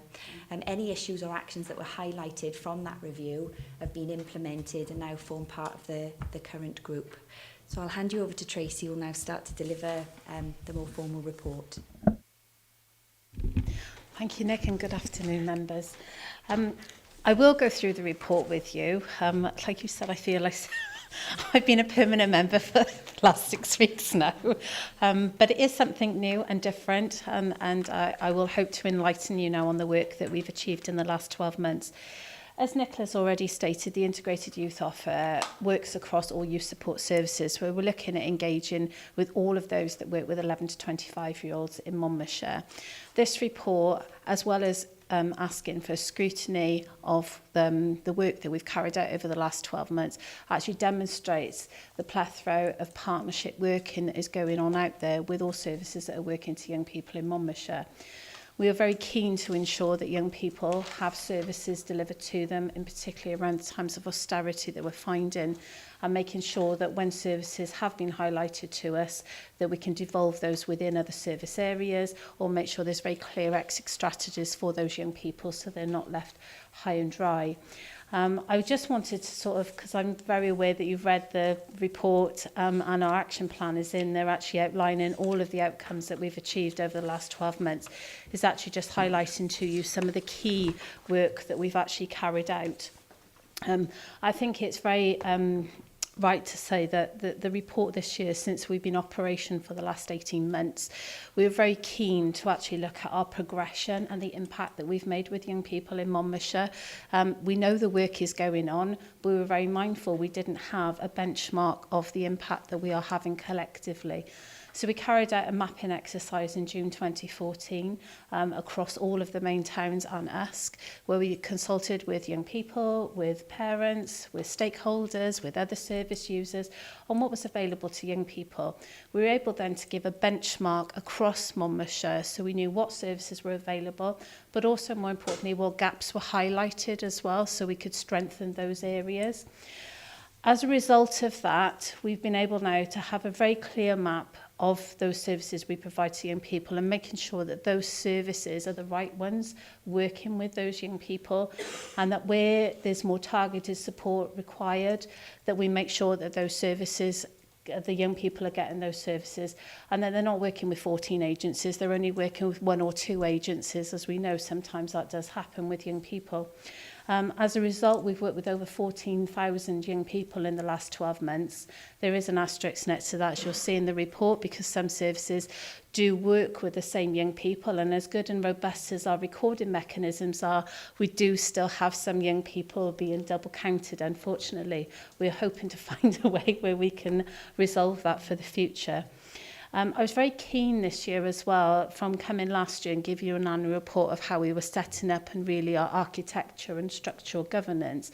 Any issues or actions that were highlighted from that review have been implemented and now form part of the current group. So I'll hand you over to Tracy, who will now start to deliver the more formal report. Thank you, Nick, and good afternoon, members. I will go through the report with you. Like you said, I feel like I've been a permanent member for the last 6 weeks now. But it is something new and different, and I will hope to enlighten you now on the work that we've achieved in the last 12 months. As Nicola's already stated, the Integrated Youth Offer works across all youth support services, where we're looking at engaging with all of those that work with 11 to 25-year-olds in Monmouthshire. This report, as well as asking for scrutiny of the work that we've carried out over the last 12 months, actually demonstrates the plethora of partnership working that is going on out there with all services that are working to young people in Monmouthshire. We are very keen to ensure that young people have services delivered to them, in particular around the times of austerity that we're finding. and making sure that when services have been highlighted to us, that we can devolve those within other service areas or make sure there's very clear exit strategies for those young people so they're not left high and dry. I just wanted to sort of, because I'm very aware that you've read the report and our action plan is in there actually outlining all of the outcomes that we've achieved over the last 12 months, is actually just highlighting to you some of the key work that we've actually carried out. I think it's very right to say that the report this year, since we've been in operation for the last 18 months, we were very keen to actually look at our progression and the impact that we've made with young people in Monmouthshire. We know the work is going on, but we were very mindful we didn't have a benchmark of the impact that we are having collectively. So we carried out a mapping exercise in June 2014 across all of the main towns and Usk, where we consulted with young people, with parents, with stakeholders, with other service users on what was available to young people. We were able then to give a benchmark across Monmouthshire, so we knew what services were available, but also more importantly, what gaps were highlighted as well, so we could strengthen those areas. As a result of that, we've been able now to have a very clear map of those services we provide to young people and making sure that those services are the right ones, working with those young people, and that where there's more targeted support required, that we make sure that those services, the young people are getting those services, and that they're not working with 14 agencies, they're only working with 1 or 2 agencies. As we know, sometimes that does happen with young people. As a result, we've worked with over 14,000 young people in the last 12 months. There is an asterisk next to that, as you'll see in the report, because some services do work with the same young people, and as good and robust as our recording mechanisms are, we do still have some young people being double counted, unfortunately. We're hoping to find a way where we can resolve that for the future. I was very keen this year as well, from coming last year and give you an annual report of how we were setting up and really our architecture and structural governance.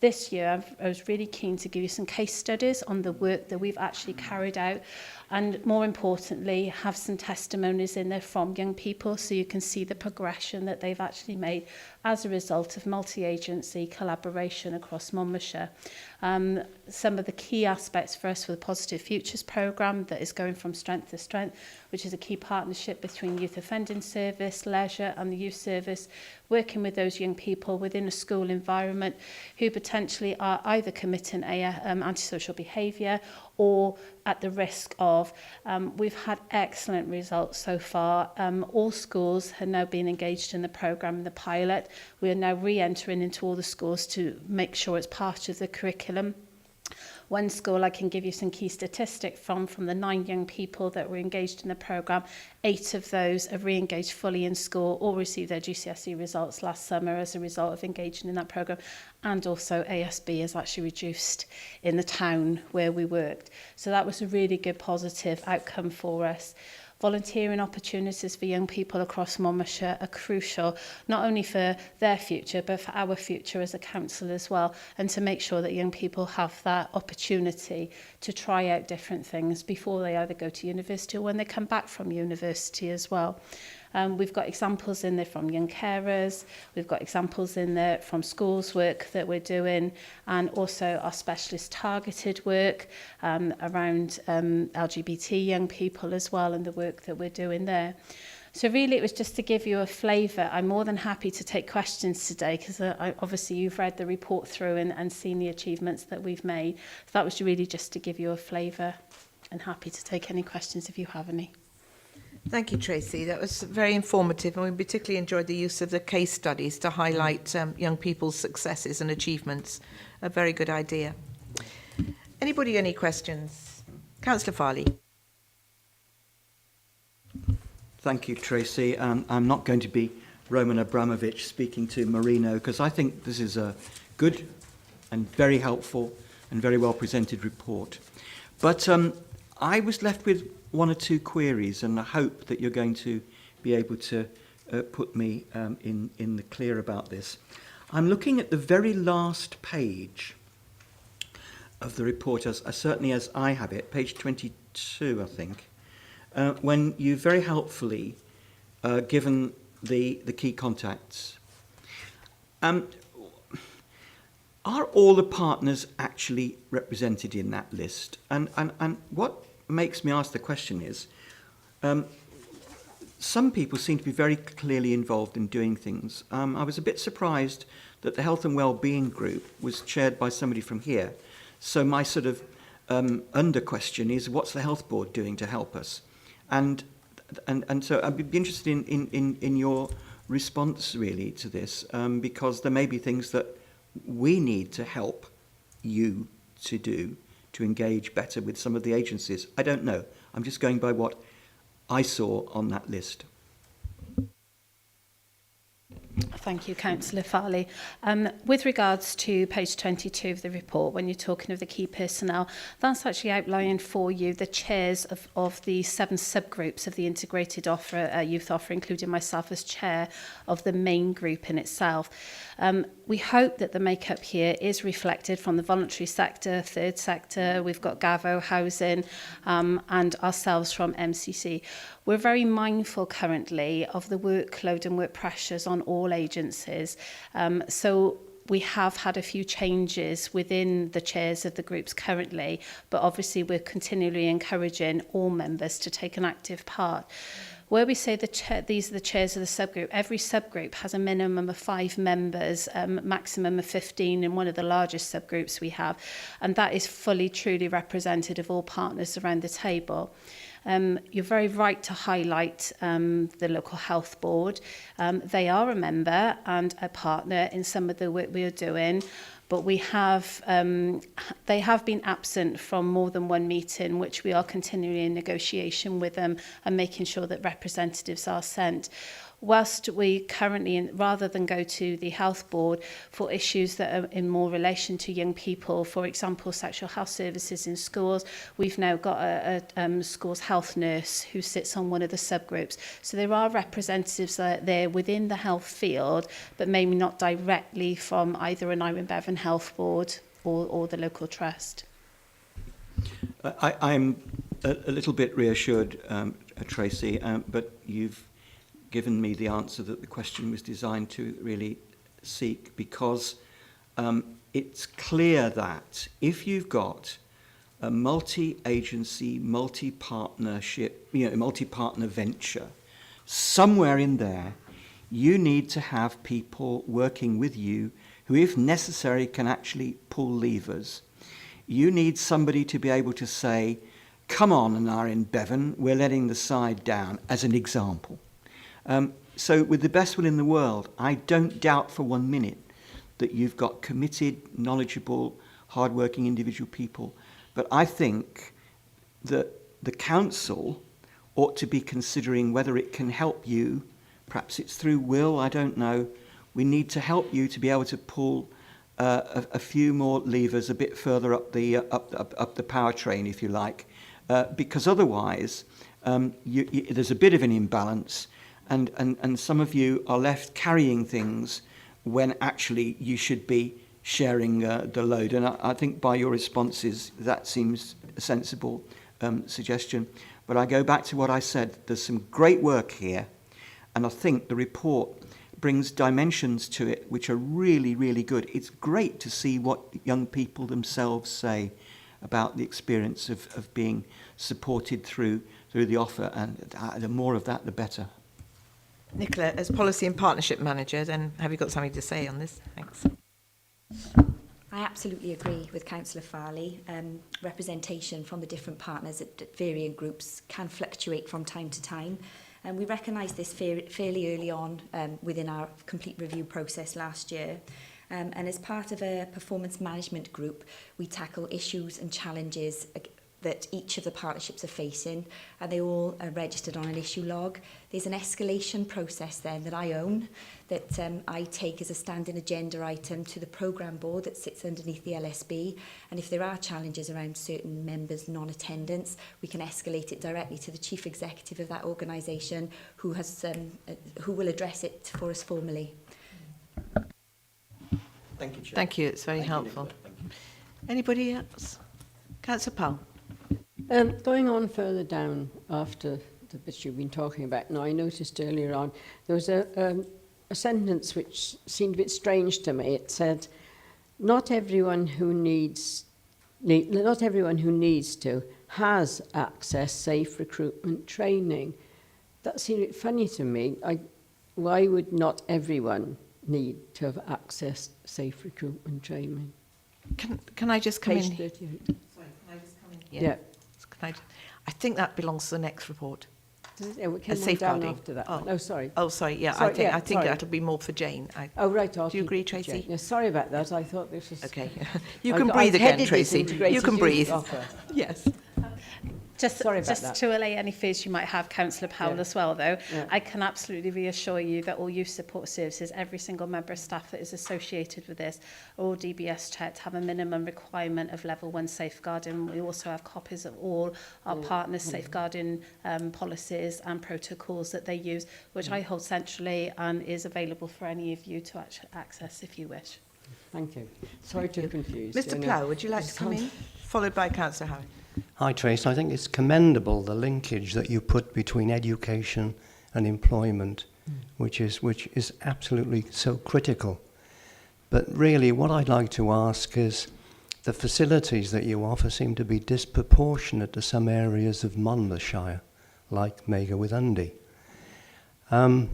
This year, I was really keen to give you some case studies on the work that we've actually carried out, and more importantly, have some testimonies in there from young people so you can see the progression that they've actually made as a result of multi-agency collaboration across Monmouthshire. Some of the key aspects for us for the Positive Futures programme that is going from strength to strength, which is a key partnership between Youth Offending Service, Leisure and the Youth Service, working with those young people within a school environment who potentially are either committing antisocial behaviour or at the risk of. We've had excellent results so far. All schools have now been engaged in the programme, the pilot. We are now re-entering into all the schools to make sure it's part of the curriculum. One school I can give you some key statistics from the 9 young people that were engaged in the programme. 8 of those have re-engaged fully in school or received their GCSE results last summer as a result of engaging in that programme. And also ASB has actually reduced in the town where we worked. So that was a really good positive outcome for us. Volunteering opportunities for young people across Monmouthshire are crucial, not only for their future, but for our future as a council as well, and to make sure that young people have that opportunity to try out different things before they either go to university or when they come back from university as well. We've got examples in there from young carers, we've got examples in there from schools work that we're doing, and also our specialist targeted work around LGBT young people as well, and the work that we're doing there. So really it was just to give you a flavour. I'm more than happy to take questions today because obviously you've read the report through and seen the achievements that we've made. So that was really just to give you a flavour, and happy to take any questions if you have any. Thank you, Tracy. That was very informative, and we particularly enjoyed the use of the case studies to highlight young people's successes and achievements. A very good idea. Anybody any questions? Councillor Farley. Thank you, Tracy. I'm not going to be Roman Abramovich speaking to Marino, because I think this is a good and very helpful and very well presented report. But I was left with 1 or 2 queries, and I hope that you're going to be able to put me in the clear about this. I'm looking at the very last page of the report, certainly as I have it, page 22, I think, when you very helpfully given the key contacts. are all the partners actually represented in that list? And what makes me ask the question is, some people seem to be very clearly involved in doing things. I was a bit surprised that the Health and Wellbeing Group was chaired by somebody from here. So my sort of under question is, what's the Health Board doing to help us? And so I'd be interested in your response really to this, because there may be things that we need to help you to do to engage better with some of the agencies. I don't know. I'm just going by what I saw on that list. Thank you, Councillor Farley. With regards to page 22 of the report, when you're talking of the key personnel, that's actually outlined for you the chairs of the 7 subgroups of the integrated youth offer, including myself as chair of the main group in itself. We hope that the makeup here is reflected from the voluntary sector, third sector, we've got Gavo, housing, and ourselves from MCC. We're very mindful currently of the workload and work pressures on all agencies. So we have had a few changes within the chairs of the groups currently, but obviously we're continually encouraging all members to take an active part. Where we say these are the chairs of the subgroup, every subgroup has a minimum of 5 members, maximum of 15 in one of the largest subgroups we have, and that is fully, truly representative of all partners around the table. You're very right to highlight the Local Health Board. They are a member and a partner in some of the work we are doing, but we have they have been absent from more than one meeting, which we are continually in negotiation with them and making sure that representatives are sent. Whilst we currently, rather than go to the health board for issues that are in more relation to young people, for example, sexual health services in schools, we've now got a schools health nurse who sits on one of the subgroups. So there are representatives there within the health field, but maybe not directly from either an Irene Bevan Health Board or the local trust. I'm a little bit reassured, Tracy, but you've given me the answer that the question was designed to really seek, because it's clear that if you've got a multi-agency, multi-partnership, multi-partner venture, somewhere in there, you need to have people working with you who, if necessary, can actually pull levers. You need somebody to be able to say, come on, Irene Bevan, we're letting the side down, as an example. So with the best will in the world, I don't doubt for 1 minute that you've got committed, knowledgeable, hard-working individual people. But I think that the council ought to be considering whether it can help you. Perhaps it's through will, I don't know. We need to help you to be able to pull a few more levers a bit further up the power train, if you like, because otherwise there's a bit of an imbalance. And some of you are left carrying things when actually you should be sharing the load. And I think by your responses, that seems a sensible suggestion. But I go back to what I said. There's some great work here. And I think the report brings dimensions to it which are really, really good. It's great to see what young people themselves say about the experience of being supported through the offer. And the more of that, the better. Nicola, as Policy and Partnership Manager, then have you got something to say on this? Thanks. I absolutely agree with Councillor Farley. Representation from the different partners at varying groups can fluctuate from time to time. And we recognised this fairly early on within our complete review process last year. And as part of a performance management group, we tackle issues and challenges that each of the partnerships are facing, and they all are registered on an issue log. There's an escalation process then that I own, that I take as a standing agenda item to the programme board that sits underneath the LSB, and if there are challenges around certain members' non-attendance, we can escalate it directly to the chief executive of that organisation, who will address it for us formally. Thank you, Chair. Thank you, it's very helpful. Anybody else? Councillor Powell. Going on further down after the bits you've been talking about, now I noticed earlier on there was a sentence which seemed a bit strange to me. It said, not everyone who needs to has access safe recruitment training. That seemed funny to me. Why would not everyone need to have access safe recruitment training? Can I just come Page in? 38. Sorry, can I just come in? Yeah. I think that belongs to the next report. Yeah, we came on Safeguarding. down after that. Oh, sorry. Oh, sorry. Yeah, Sorry, I think sorry. that'll be more for Jane. Oh, right. Do you agree, Tracy? Yeah, sorry about that. I thought this was... Okay. You can breathe again, Tracy. You can breathe. Yes. Sorry about Just that. to allay any fears you might have, Councillor Powell, Yeah. as well, though, Yeah. I can absolutely reassure you that all youth support services, every single member of staff that is associated with this, are all DBS checked, have a minimum requirement of level 1 safeguarding. We also have copies of all our partners' safeguarding policies and protocols that they use, which I hold centrally and is available for any of you to access if you wish. Thank you. Sorry to confuse. Mr. Plough, would you like to come in? Followed by Councillor Howard. Hi, Trace. I think it's commendable the linkage that you put between education and employment, which is absolutely so critical. But really, what I'd like to ask is, the facilities that you offer seem to be disproportionate to some areas of Monmouthshire, like Mega with Undy. And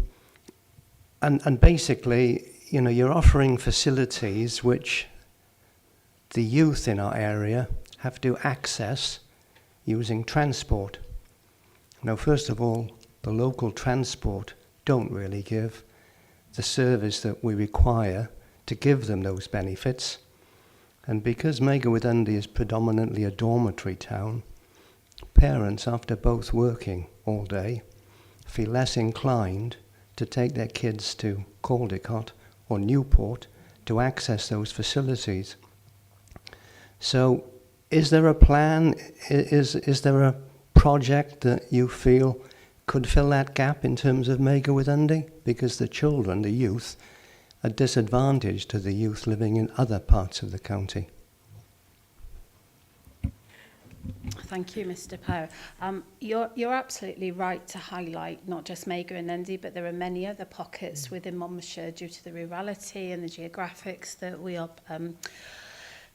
basically, you know, you're offering facilities which the youth in our area have to access using transport. Now, first of all, the local transport don't really give the service that we require to give them those benefits. And because Mega with Undy is predominantly a dormitory town, parents, after both working all day, feel less inclined to take their kids to Caldecott or Newport to access those facilities. So is there a plan, is there a project that you feel could fill that gap in terms of Mega with Undy? Because the children, the youth, are disadvantaged to the youth living in other parts of the county. Thank you, Mr. Poe. You're absolutely right to highlight not just Mega and Undy, but there are many other pockets within Monmouthshire due to the rurality and the geographics that we are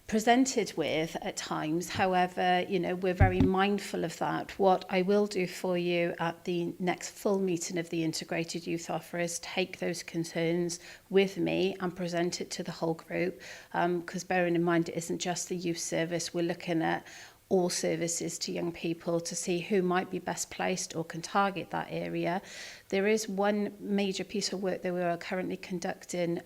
presented with at times. However, you know, we're very mindful of that. What I will do for you at the next full meeting of the Integrated Youth Offer is take those concerns with me and present it to the whole group, because bearing in mind it isn't just the youth service, we're looking at all services to young people to see who might be best placed or can target that area. There is one major piece of work that we are currently conducting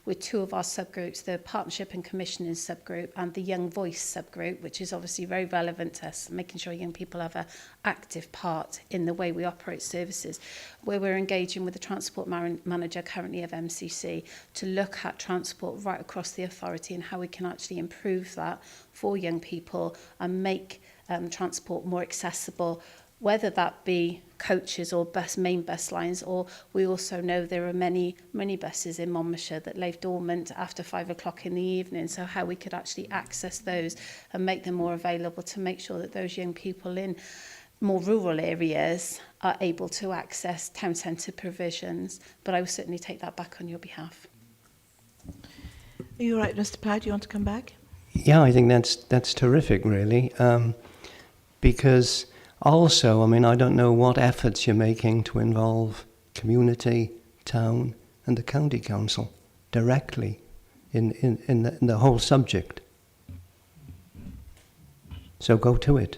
with two of our subgroups, the Partnership and Commissioning subgroup and the Young Voice subgroup, which is obviously very relevant to us, making sure young people have an active part in the way we operate services, where we're engaging with the Transport Manager currently of MCC to look at transport right across the authority and how we can actually improve that for young people and make transport more accessible, whether that be coaches or main bus lines, or we also know there are many buses in Monmouthshire that lay dormant after 5 o'clock in the evening, so how we could actually access those and make them more available to make sure that those young people in more rural areas are able to access town centre provisions. But I will certainly take that back on your behalf. Are you all right, Mr. Plough? Do you want to come back? Yeah, I think that's terrific, really, because also, I mean, I don't know what efforts you're making to involve community, town, and the county council directly in the whole subject. So go to it.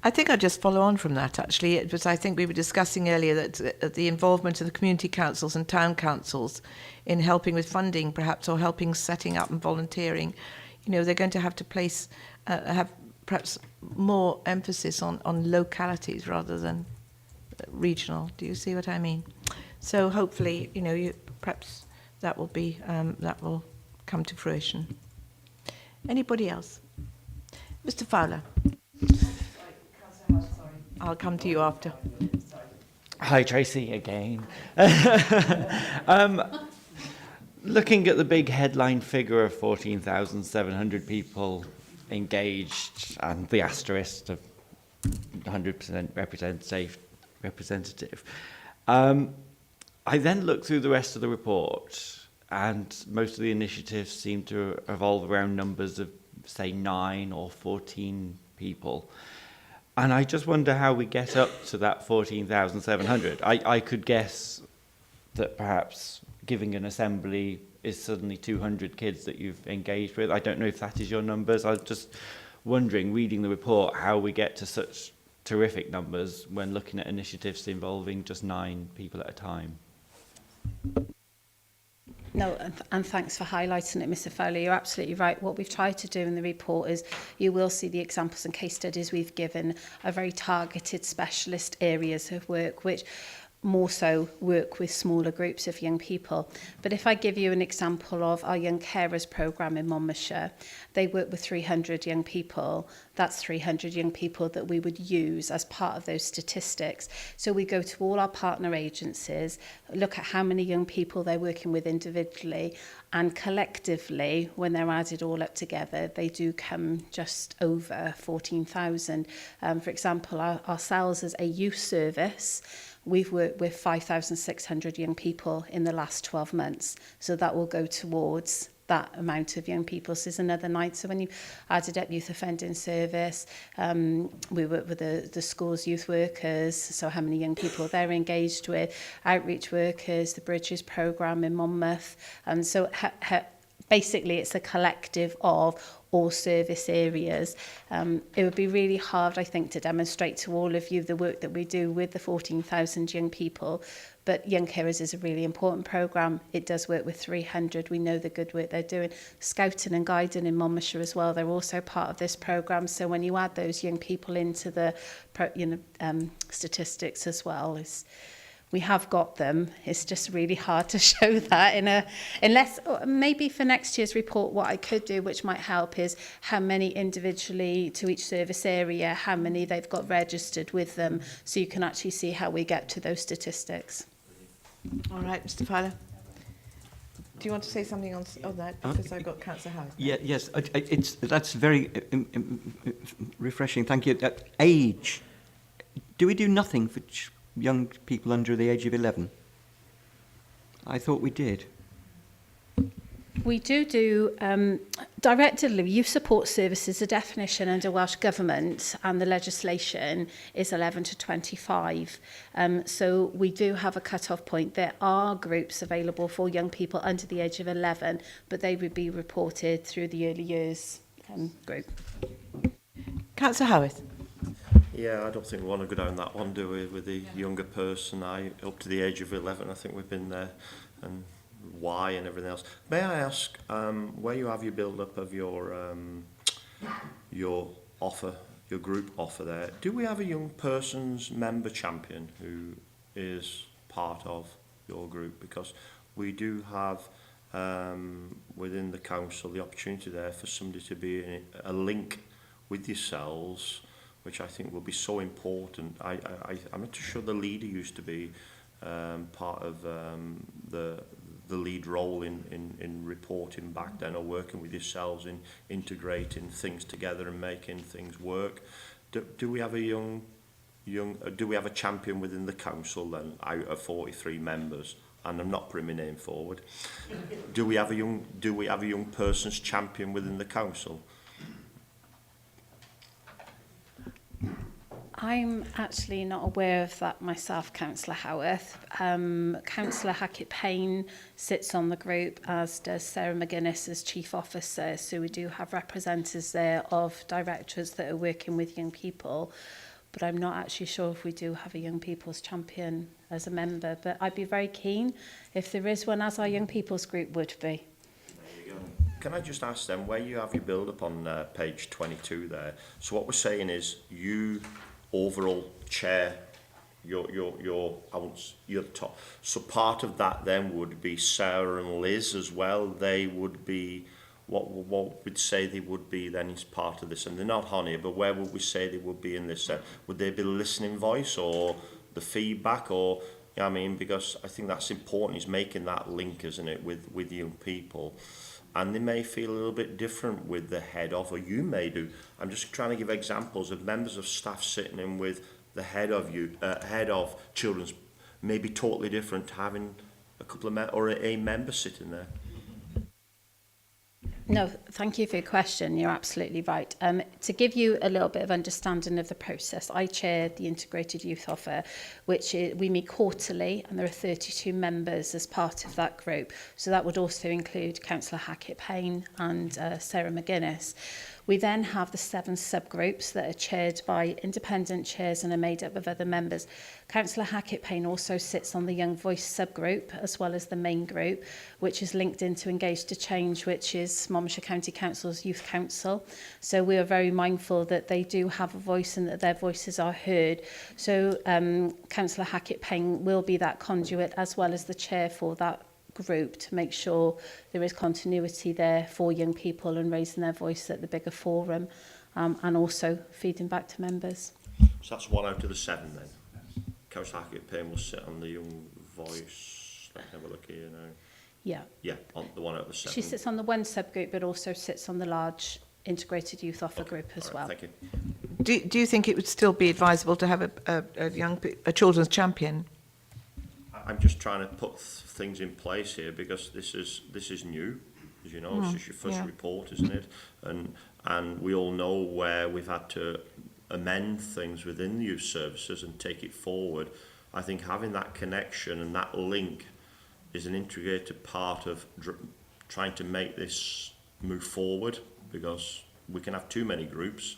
I think I'll just follow on from that, actually. It was, I think we were discussing earlier that the involvement of the community councils and town councils in helping with funding, perhaps, or helping setting up and volunteering, you know, they're going to have to place, have perhaps more emphasis on localities rather than regional. Do you see what I mean? So hopefully, you know, perhaps that will be, that will come to fruition. Anybody else? Mr. Fowler. I'll come to you after. Hi, Tracy, again. Looking at the big headline figure of 14,700 people engaged and the asterisk of 100% representative, I then looked through the rest of the report, and most of the initiatives seem to revolve around numbers of, say, 9 or 14 people. And I just wonder how we get up to that 14,700. I could guess that perhaps giving an assembly is suddenly 200 kids that you've engaged with. I don't know if that is your numbers. I was just wondering, reading the report, how we get to such terrific numbers when looking at initiatives involving just 9 people at a time. No, and thanks for highlighting it, Mr. Fowler. You're absolutely right. What we've tried to do in the report is you will see the examples and case studies we've given are very targeted specialist areas of work, which more so work with smaller groups of young people. But if I give you an example of our Young Carers programme in Monmouthshire, they work with 300 young people. That's 300 young people that we would use as part of those statistics. So we go to all our partner agencies, look at how many young people they're working with individually, and collectively, when they're added all up together, they do come just over 14,000. For example, ourselves as a youth service, we've worked with 5,600 young people in the last 12 months. So that will go towards that amount of young people. So there's another 9. So when you added up youth offending service, we work with the school's youth workers, so how many young people they're engaged with, outreach workers, the Bridges programme in Monmouth. And so basically it's a collective of all service areas. It would be really hard, I think, to demonstrate to all of you the work that we do with the 14,000 young people. But Young Carers is a really important programme. It does work with 300. We know the good work they're doing. Scouting and guiding in Monmouthshire as well, they're also part of this programme. So when you add those young people into the statistics as well, we have got them. It's just really hard to show that unless maybe for next year's report, what I could do, which might help, is how many individually to each service area, how many they've got registered with them, so you can actually see how we get to those statistics. All right, Mr. Fowler. Do you want to say something on that? Because I've got Councillor Howard. Yes, that's very refreshing. Thank you. Age. Do we do nothing for young people under the age of 11? I thought we did. We do directly youth support services. The definition under Welsh Government and the legislation is 11 to 25. So we do have a cut-off point. There are groups available for young people under the age of 11, but they would be reported through the early years group. Councillor Howarth. Yeah, I don't think we want to go down that one, do we, with the younger person. Up to the age of 11, I think we've been there, and why and everything else. May I ask, where you have your build-up of your offer, your group offer there, do we have a young person's member champion who is part of your group? Because we do have within the council the opportunity there for somebody to be a link with yourselves, which I think will be so important. I'm not too sure the leader used to be part of the lead role in reporting back then, or working with yourselves in integrating things together and making things work. Do we have a do we have a champion within the council then, out of 43 members? And I'm not putting my name forward. Do we have a young person's champion within the council? I'm actually not aware of that myself, Councillor Howarth. Councillor Hackett-Payne sits on the group, as does Sarah McGuinness as Chief Officer. So we do have representatives there of directors that are working with young people. But I'm not actually sure if we do have a young people's champion as a member. But I'd be very keen if there is one, as our young people's group would be. Can I just ask them, where you have your build-up on page 22 there, so what we're saying is you overall chair, you're the top. So part of that then would be Sarah and Liz as well. They would be, what we'd say they would be then is part of this. And they're not on here, but where would we say they would be in this? Would they be the listening voice or the feedback, or, you know what I mean? Because I think that's important, is making that link, isn't it, with young people. And they may feel a little bit different with the head of, or you may do. I'm just trying to give examples of members of staff sitting in with the head of children's maybe totally different to having a couple of or a member sitting there. No, thank you for your question. You're absolutely right. To give you a little bit of understanding of the process, I chair the Integrated Youth Offer, which we meet quarterly, and there are 32 members as part of that group. So that would also include Councillor Hackett-Payne and Sarah McGuinness. We then have the 7 subgroups that are chaired by independent chairs and are made up of other members. Councillor Hackett-Payne also sits on the Young Voice subgroup, as well as the main group, which is linked into Engage to Change, which is Monmouthshire County Council's Youth Council. So we are very mindful that they do have a voice and that their voices are heard. So Councillor Hackett-Payne will be that conduit, as well as the chair for that group, to make sure there is continuity there for young people and raising their voice at the bigger forum, and also feeding back to members. So that's 1 out of the 7 then. Councillor Hackett-Payne will sit on the Young Voice. Let's have a look here now. Yeah. Yeah, on the 1 out of the 7. She sits on the one subgroup, but also sits on the large Integrated Youth Offer group as well. Thank you. Do you think it would still be advisable to have a children's champion? I'm just trying to put things in place here, because this is new, as you know. It's just your first report, isn't it? And we all know where we've had to amend things within the youth services and take it forward. I think having that connection and that link is an integrated part of trying to make this move forward, because we can have too many groups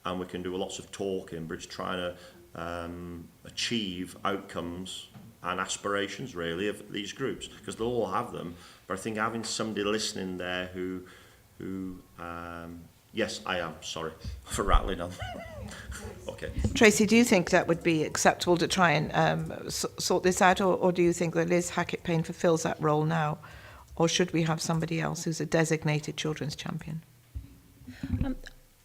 and we can do lots of talking, but it's trying to achieve outcomes and aspirations really of these groups, because they'll all have them. But I think having somebody listening there who yes, I am sorry for rattling on. Okay. Tracy, do you think that would be acceptable to try and sort this out, or do you think that Liz Hackett-Payne fulfills that role now, or should we have somebody else who's a designated children's champion?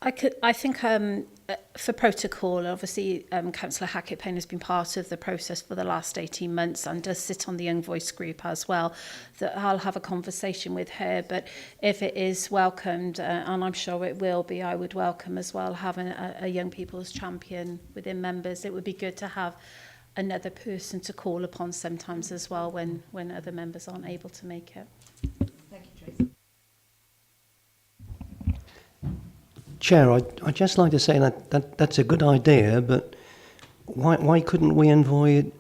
I think for protocol, obviously Councillor Hackett-Payne has been part of the process for the last 18 months and does sit on the Young Voice group as well. That I'll have a conversation with her, but if it is welcomed, and I'm sure it will be, I would welcome as well having a young people's champion within members. It would be good to have another person to call upon sometimes as well when other members aren't able to make it. Thank you, Tracy. Chair, I'd just like to say that's a good idea, but why couldn't we include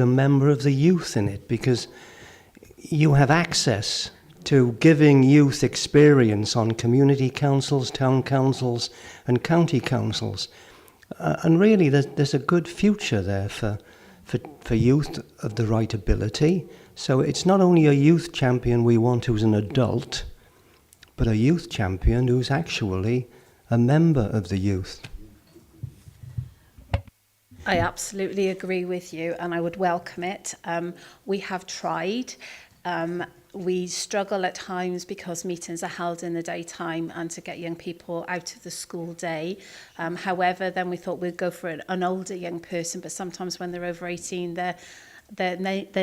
a member of the youth in it? Because you have access to giving youth experience on community councils, town councils and county councils. And really there's a good future there for youth of the right ability. So it's not only a youth champion we want who's an adult, but a youth champion who's actually a member of the youth. I absolutely agree with you, and I would welcome it. We have tried. We struggle at times because meetings are held in the daytime and to get young people out of the school day. However, then we thought we'd go for an older young person, but sometimes when they're over 18, their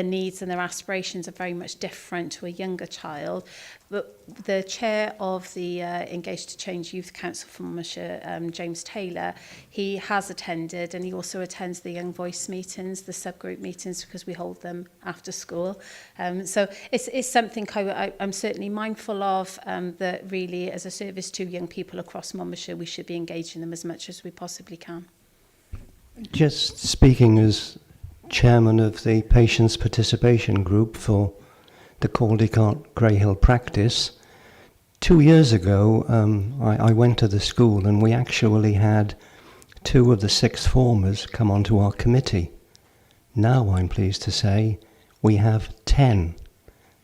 needs and their aspirations are very much different to a younger child. But the chair of the Engage to Change Youth Council for Monmouthshire, James Taylor, he has attended, and he also attends the Young Voice meetings, the subgroup meetings, because we hold them after school. So it's something I'm certainly mindful of, that really as a service to young people across Monmouthshire, we should be engaging them as much as we possibly can. Just speaking as chairman of the Patients Participation Group for the Caldecott Grey Hill practice, 2 years ago I went to the school and we actually had 2 of the 6th formers come onto our committee. Now I'm pleased to say we have 10,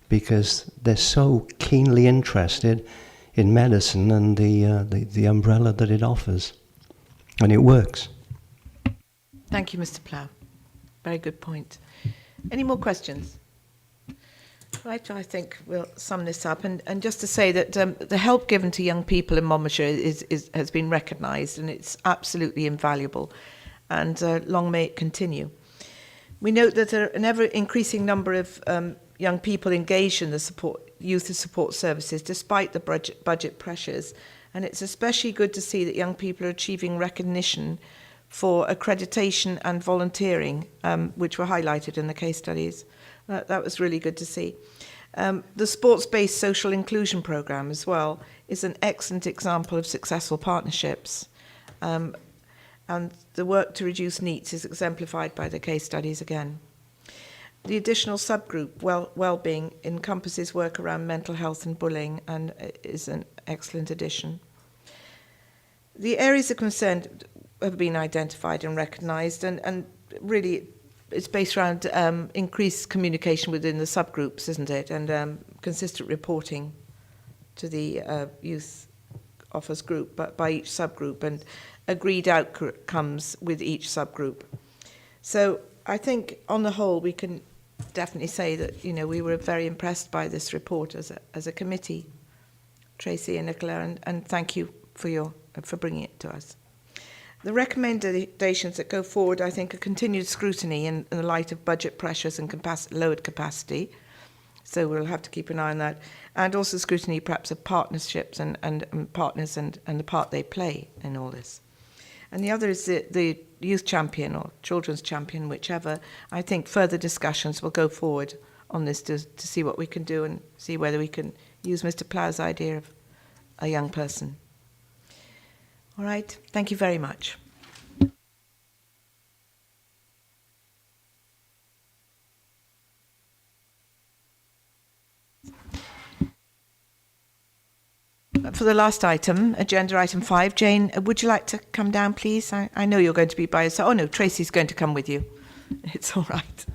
because they're so keenly interested in medicine and the umbrella that it offers, and it works. Thank you, Mr. Plough. Very good point. Any more questions? Right, I think we'll sum this up. And just to say that the help given to young people in Monmouthshire has been recognised, and it's absolutely invaluable. And long may it continue. We note that there are an ever-increasing number of young people engaged in the youth support services, despite the budget pressures. And it's especially good to see that young people are achieving recognition for accreditation and volunteering, which were highlighted in the case studies. That was really good to see. The sports-based social inclusion programme as well is an excellent example of successful partnerships. And the work to reduce NEETs is exemplified by the case studies again. The additional subgroup, well-being, encompasses work around mental health and bullying and is an excellent addition. The areas of concern have been identified and recognised, and really it's based around increased communication within the subgroups, isn't it? And consistent reporting to the youth offers group, but by each subgroup, and agreed outcomes with each subgroup. So I think on the whole we can definitely say that, you know, we were very impressed by this report as a committee, Tracy and Nicola, and thank you for bringing it to us. The recommendations that go forward, I think, are continued scrutiny in the light of budget pressures and lowered capacity. So we'll have to keep an eye on that. And also scrutiny, perhaps, of partnerships and partners and the part they play in all this. And the other is the youth champion or children's champion, whichever. I think further discussions will go forward on this to see what we can do and see whether we can use Mr. Plough's idea of a young person. All right, thank you very much. For the last item, agenda item 5, Jane, would you like to come down, please? I know you're going to be by yourself. Oh, no, Tracy's going to come with you. It's all right.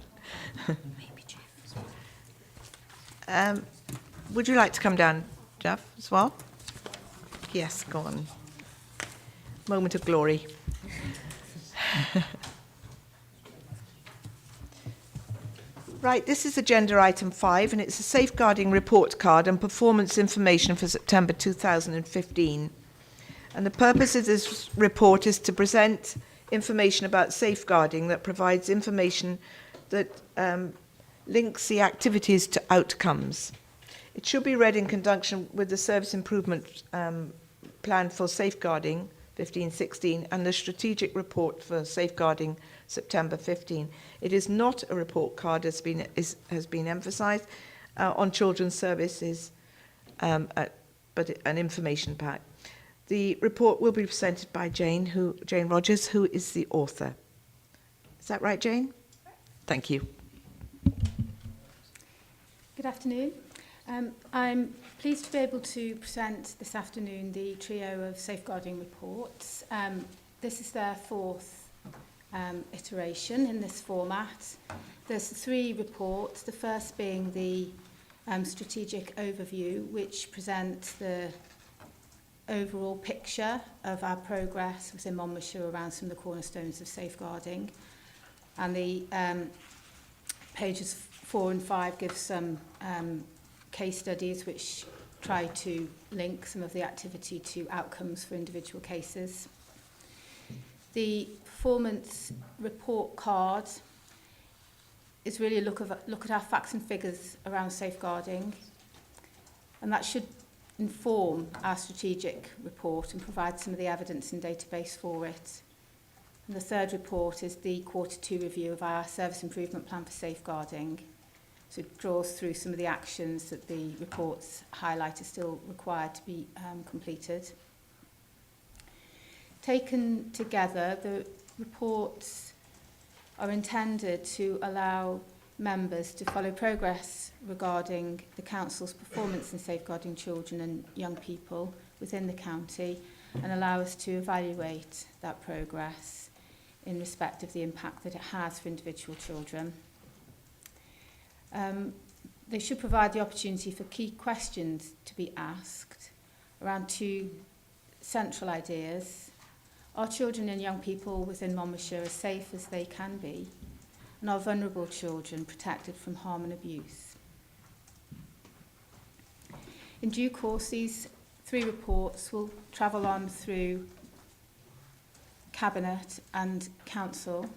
Would you like to come down, Jeff, as well? Yes, go on. Moment of glory. Right, this is agenda item 5, and it's a safeguarding report card and performance information for September 2015. And the purpose of this report is to present information about safeguarding that provides information that links the activities to outcomes. It should be read in conjunction with the service improvement plan for safeguarding 15-16 and the strategic report for safeguarding September 15. It is not a report card, has been emphasised on children's services, but an information pack. The report will be presented by Jane Rogers, who is the author. Is that right, Jane? Thank you. Good afternoon. I'm pleased to be able to present this afternoon the trio of safeguarding reports. This is their fourth iteration in this format. There's 3 reports, the first being the strategic overview, which presents the overall picture of our progress within Monmouthshire around some of the cornerstones of safeguarding. And the pages 4 and 5 give some case studies which try to link some of the activity to outcomes for individual cases. The performance report card is really a look at our facts and figures around safeguarding, and that should inform our strategic report and provide some of the evidence and database for it. And the third report is the Q2 review of our service improvement plan for safeguarding. So it draws through some of the actions that the reports highlight are still required to be completed. Taken together, the reports are intended to allow members to follow progress regarding the Council's performance in safeguarding children and young people within the county and allow us to evaluate that progress in respect of the impact that it has for individual children. They should provide the opportunity for key questions to be asked around 2 central ideas. Are children and young people within Monmouthshire as safe as they can be? And are vulnerable children protected from harm and abuse? In due course, these 3 reports will travel on through Cabinet and Council.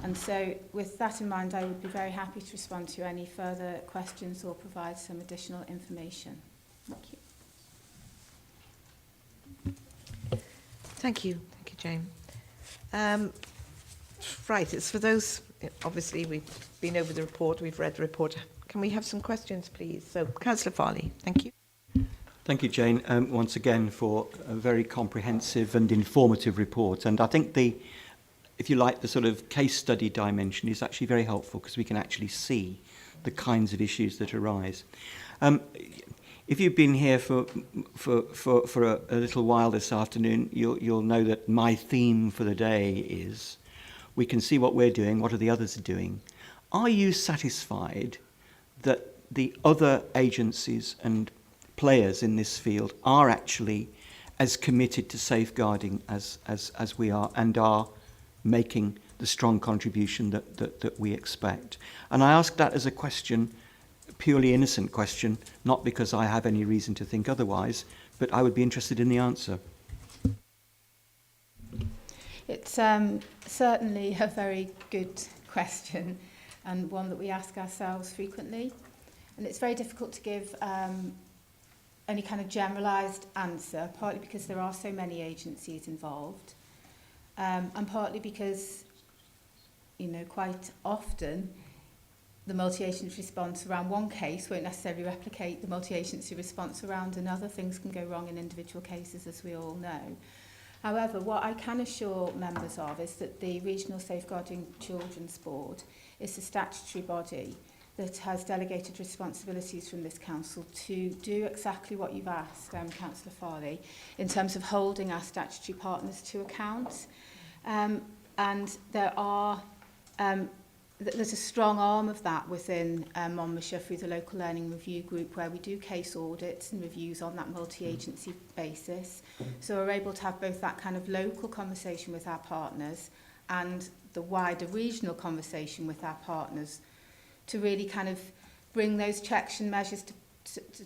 And so with that in mind, I would be very happy to respond to any further questions or provide some additional information. Thank you. Thank you, Jane. Right, it's for those, obviously we've been over the report, we've read the report. Can we have some questions, please? So, Councillor Farley, thank you. Thank you, Jane, once again for a very comprehensive and informative report. And I think if you like, the sort of case study dimension is actually very helpful because we can actually see the kinds of issues that arise. If you've been here for a little while this afternoon, you'll know that my theme for the day is we can see what we're doing, what are the others doing. Are you satisfied that the other agencies and players in this field are actually as committed to safeguarding as we are and are making the strong contribution that we expect? And I ask that as a question, purely innocent question, not because I have any reason to think otherwise, but I would be interested in the answer. It's certainly a very good question and one that we ask ourselves frequently. And it's very difficult to give any kind of generalised answer, partly because there are so many agencies involved, and partly because, you know, quite often the multi-agency response around one case won't necessarily replicate the multi-agency response around another. Things can go wrong in individual cases, as we all know. However, what I can assure members of is that the Regional Safeguarding Children's Board is the statutory body that has delegated responsibilities from this council to do exactly what you've asked, Councillor Farley, in terms of holding our statutory partners to account. And there are there's a strong arm of that within Monmouthshire through the Local Learning Review Group, where we do case audits and reviews on that multi-agency basis. So we're able to have both that kind of local conversation with our partners and the wider regional conversation with our partners to really kind of bring those checks and measures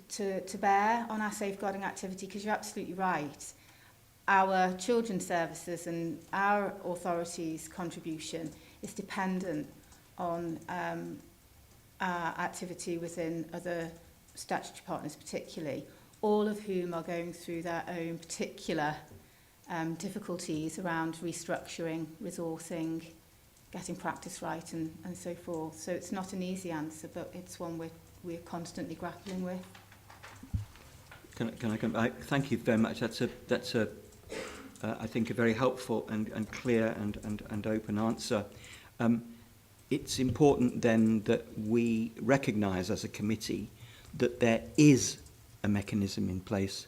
to bear on our safeguarding activity, because you're absolutely right. Our children's services and our authorities' contribution is dependent on our activity within other statutory partners particularly, all of whom are going through their own particular difficulties around restructuring, resourcing, getting practice right and so forth. So it's not an easy answer, but it's one we're constantly grappling with. Can I come back? Thank you very much. That's a I think a very helpful and clear and open answer. It's important then that we recognise as a committee that there is a mechanism in place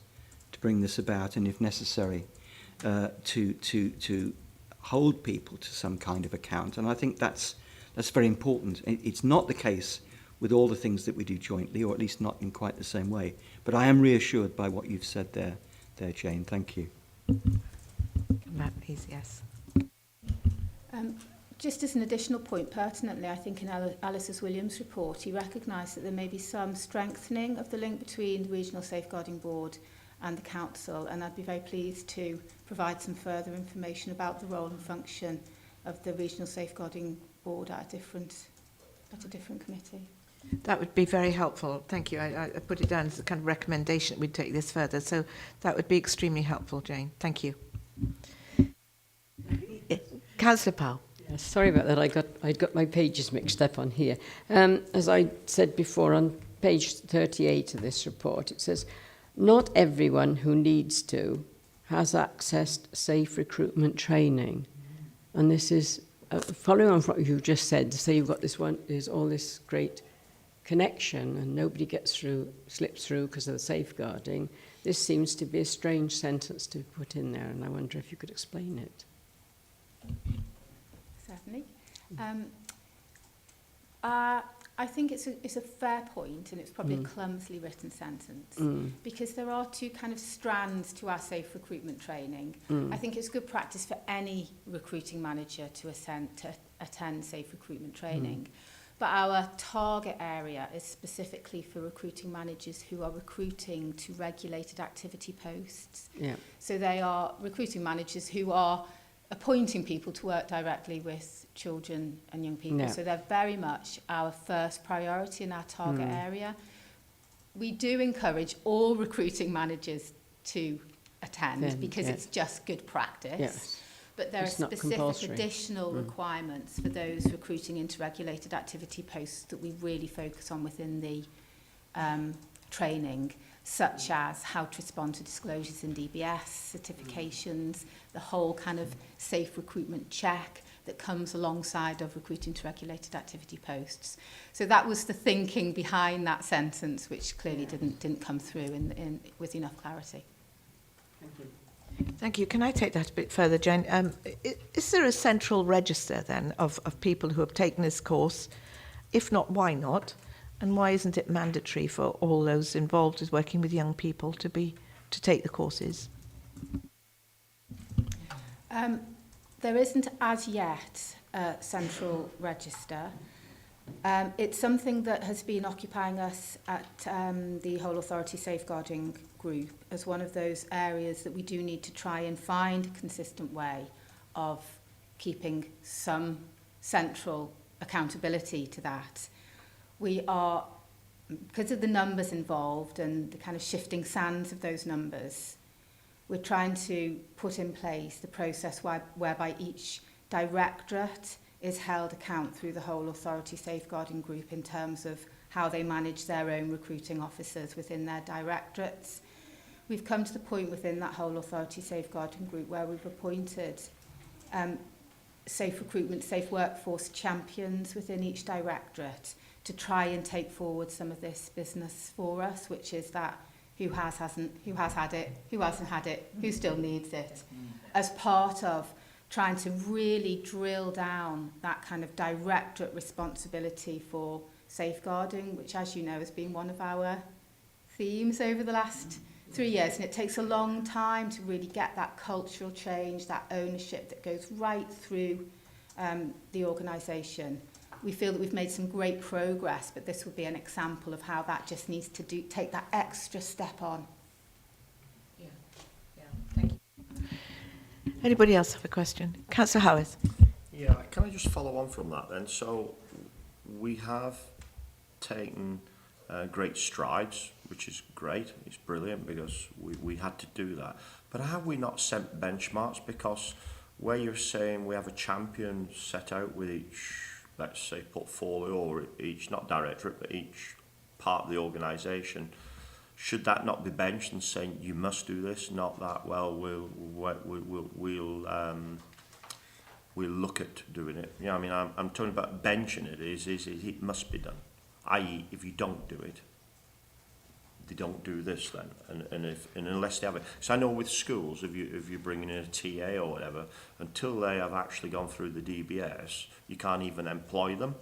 to bring this about, and if necessary, to hold people to some kind of account. And I think that's very important. It's not the case with all the things that we do jointly, or at least not in quite the same way. But I am reassured by what you've said there, Jane. Thank you. Matt, please, yes. Just as an additional point, pertinently, I think in Alice's Williams report, he recognised that there may be some strengthening of the link between the Regional Safeguarding Board and the Council, and I'd be very pleased to provide some further information about the role and function of the Regional Safeguarding Board at a different committee. That would be very helpful. Thank you. I put it down as a kind of recommendation that we'd take this further. So that would be extremely helpful, Jane. Thank you. Councillor Powell. Yes, sorry about that. I'd got my pages mixed up on here. As I said before, on page 38 of this report, it says, not everyone who needs to has accessed safe recruitment training. And this is, following on from what you just said, to say you've got this one, there's all this great connection and nobody slips through because of the safeguarding. This seems to be a strange sentence to put in there, and I wonder if you could explain it. Certainly. I think it's a fair point, and it's probably a clumsily written sentence, because there are two kind of strands to our safe recruitment training. I think it's good practice for any recruiting manager to attend safe recruitment training. But our target area is specifically for recruiting managers who are recruiting to regulated activity posts. Yeah. So they are recruiting managers who are appointing people to work directly with children and young people. Yeah. So they're very much our first priority in our target area. We do encourage all recruiting managers to attend because it's just good practice. Yes. but there It's are not specific compulsory. additional requirements for those recruiting into regulated activity posts that we really focus on within the training, such as how to respond to disclosures in DBS, certifications, the whole kind of safe recruitment check that comes alongside of recruiting to regulated activity posts. So that was the thinking behind that sentence, which clearly didn't come through with enough clarity. Thank you. Thank you. Can I take that a bit further, Jen? Is there a central register then of people who have taken this course? If not, why not? And why isn't it mandatory for all those involved with working with young people to take the courses? There isn't as yet a central register. It's something that has been occupying us at the Whole Authority Safeguarding Group as one of those areas that we do need to try and find a consistent way of keeping some central accountability to that. We are, because of the numbers involved and the kind of shifting sands of those numbers, we're trying to put in place the process whereby each directorate is held account through the Whole Authority Safeguarding Group in terms of how they manage their own recruiting officers within their directorates. We've come to the point within that Whole Authority Safeguarding Group where we've appointed safe recruitment, safe workforce champions within each directorate to try and take forward some of this business for us, which is that who has had it, who hasn't had it, who still needs it, as part of trying to really drill down that kind of directorate responsibility for safeguarding, which, as you know, has been one of our themes over the last 3 years. And it takes a long time to really get that cultural change, that ownership that goes right through the organisation. We feel that we've made some great progress, but this would be an example of how that just needs to take that extra step on. Thank you. Anybody else have a question? Councillor Howarth. Yeah, can I just follow on from that then? So we have taken great strides, which is great. It's brilliant because we had to do that. But have we not set benchmarks? Because where you're saying we have a champion set out with each, let's say, portfolio or each, not directorate, but each part of the organisation, should that not be benched and saying you must do this? Not that, well, we'll look at doing it. You know, I mean, I'm talking about benching it. Is it must be done. I.e., if you don't do it, they don't do this then, and unless they have it. So I know with schools, if you're bringing in a TA or whatever, until they have actually gone through the DBS, you can't even employ them.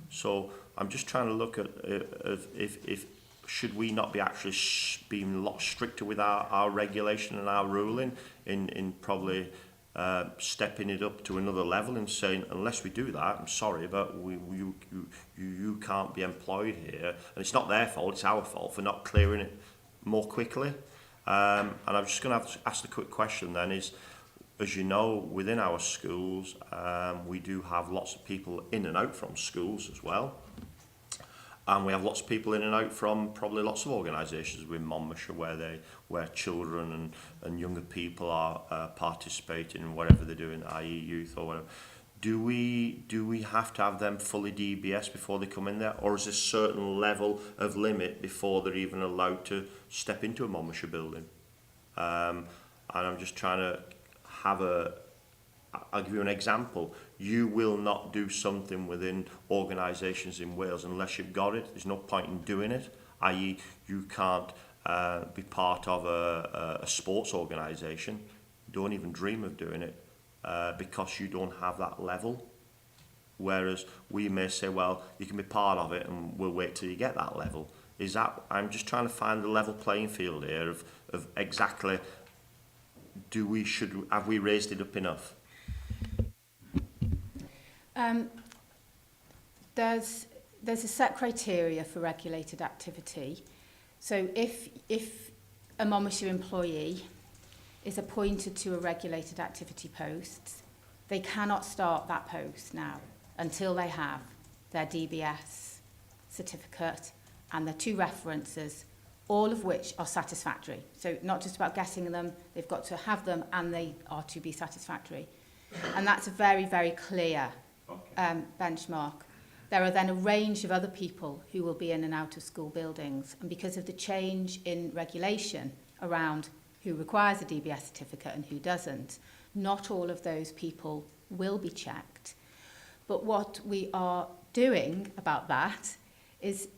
So I'm just trying to look at if should we not be actually being a lot stricter with our regulation and our ruling in probably stepping it up to another level and saying, unless we do that, I'm sorry, but you can't be employed here. And it's not their fault, it's our fault for not clearing it more quickly. And I'm just going to have to ask the quick question then is, as you know, within our schools, we do have lots of people in and out from schools as well. And we have lots of people in and out from probably lots of organisations within Monmouthshire where children and younger people are participating in whatever they're doing, i.e. youth or whatever. Do we have to have them fully DBS before they come in there? Or is there a certain level of limit before they're even allowed to step into a Monmouthshire building? And I'm just trying to have I'll give you an example. You will not do something within organisations in Wales unless you've got it. There's no point in doing it, i.e. you can't be part of a sports organisation. Don't even dream of doing it because you don't have that level. Whereas we may say, well, you can be part of it and we'll wait till you get that level. I'm just trying to find the level playing field here of exactly have we raised it up enough? There's a set criteria for regulated activity. So if a Monmouthshire employee is appointed to a regulated activity post, they cannot start that post now until they have their DBS certificate and their 2 references all of which are satisfactory. So not just about getting them, they've got to have them and they are to be satisfactory. And that's a very, very clear benchmark. There are then a range of other people who will be in and out of school buildings. And because of the change in regulation around who requires a DBS certificate and who doesn't, not all of those people will be checked. But what we are doing about that is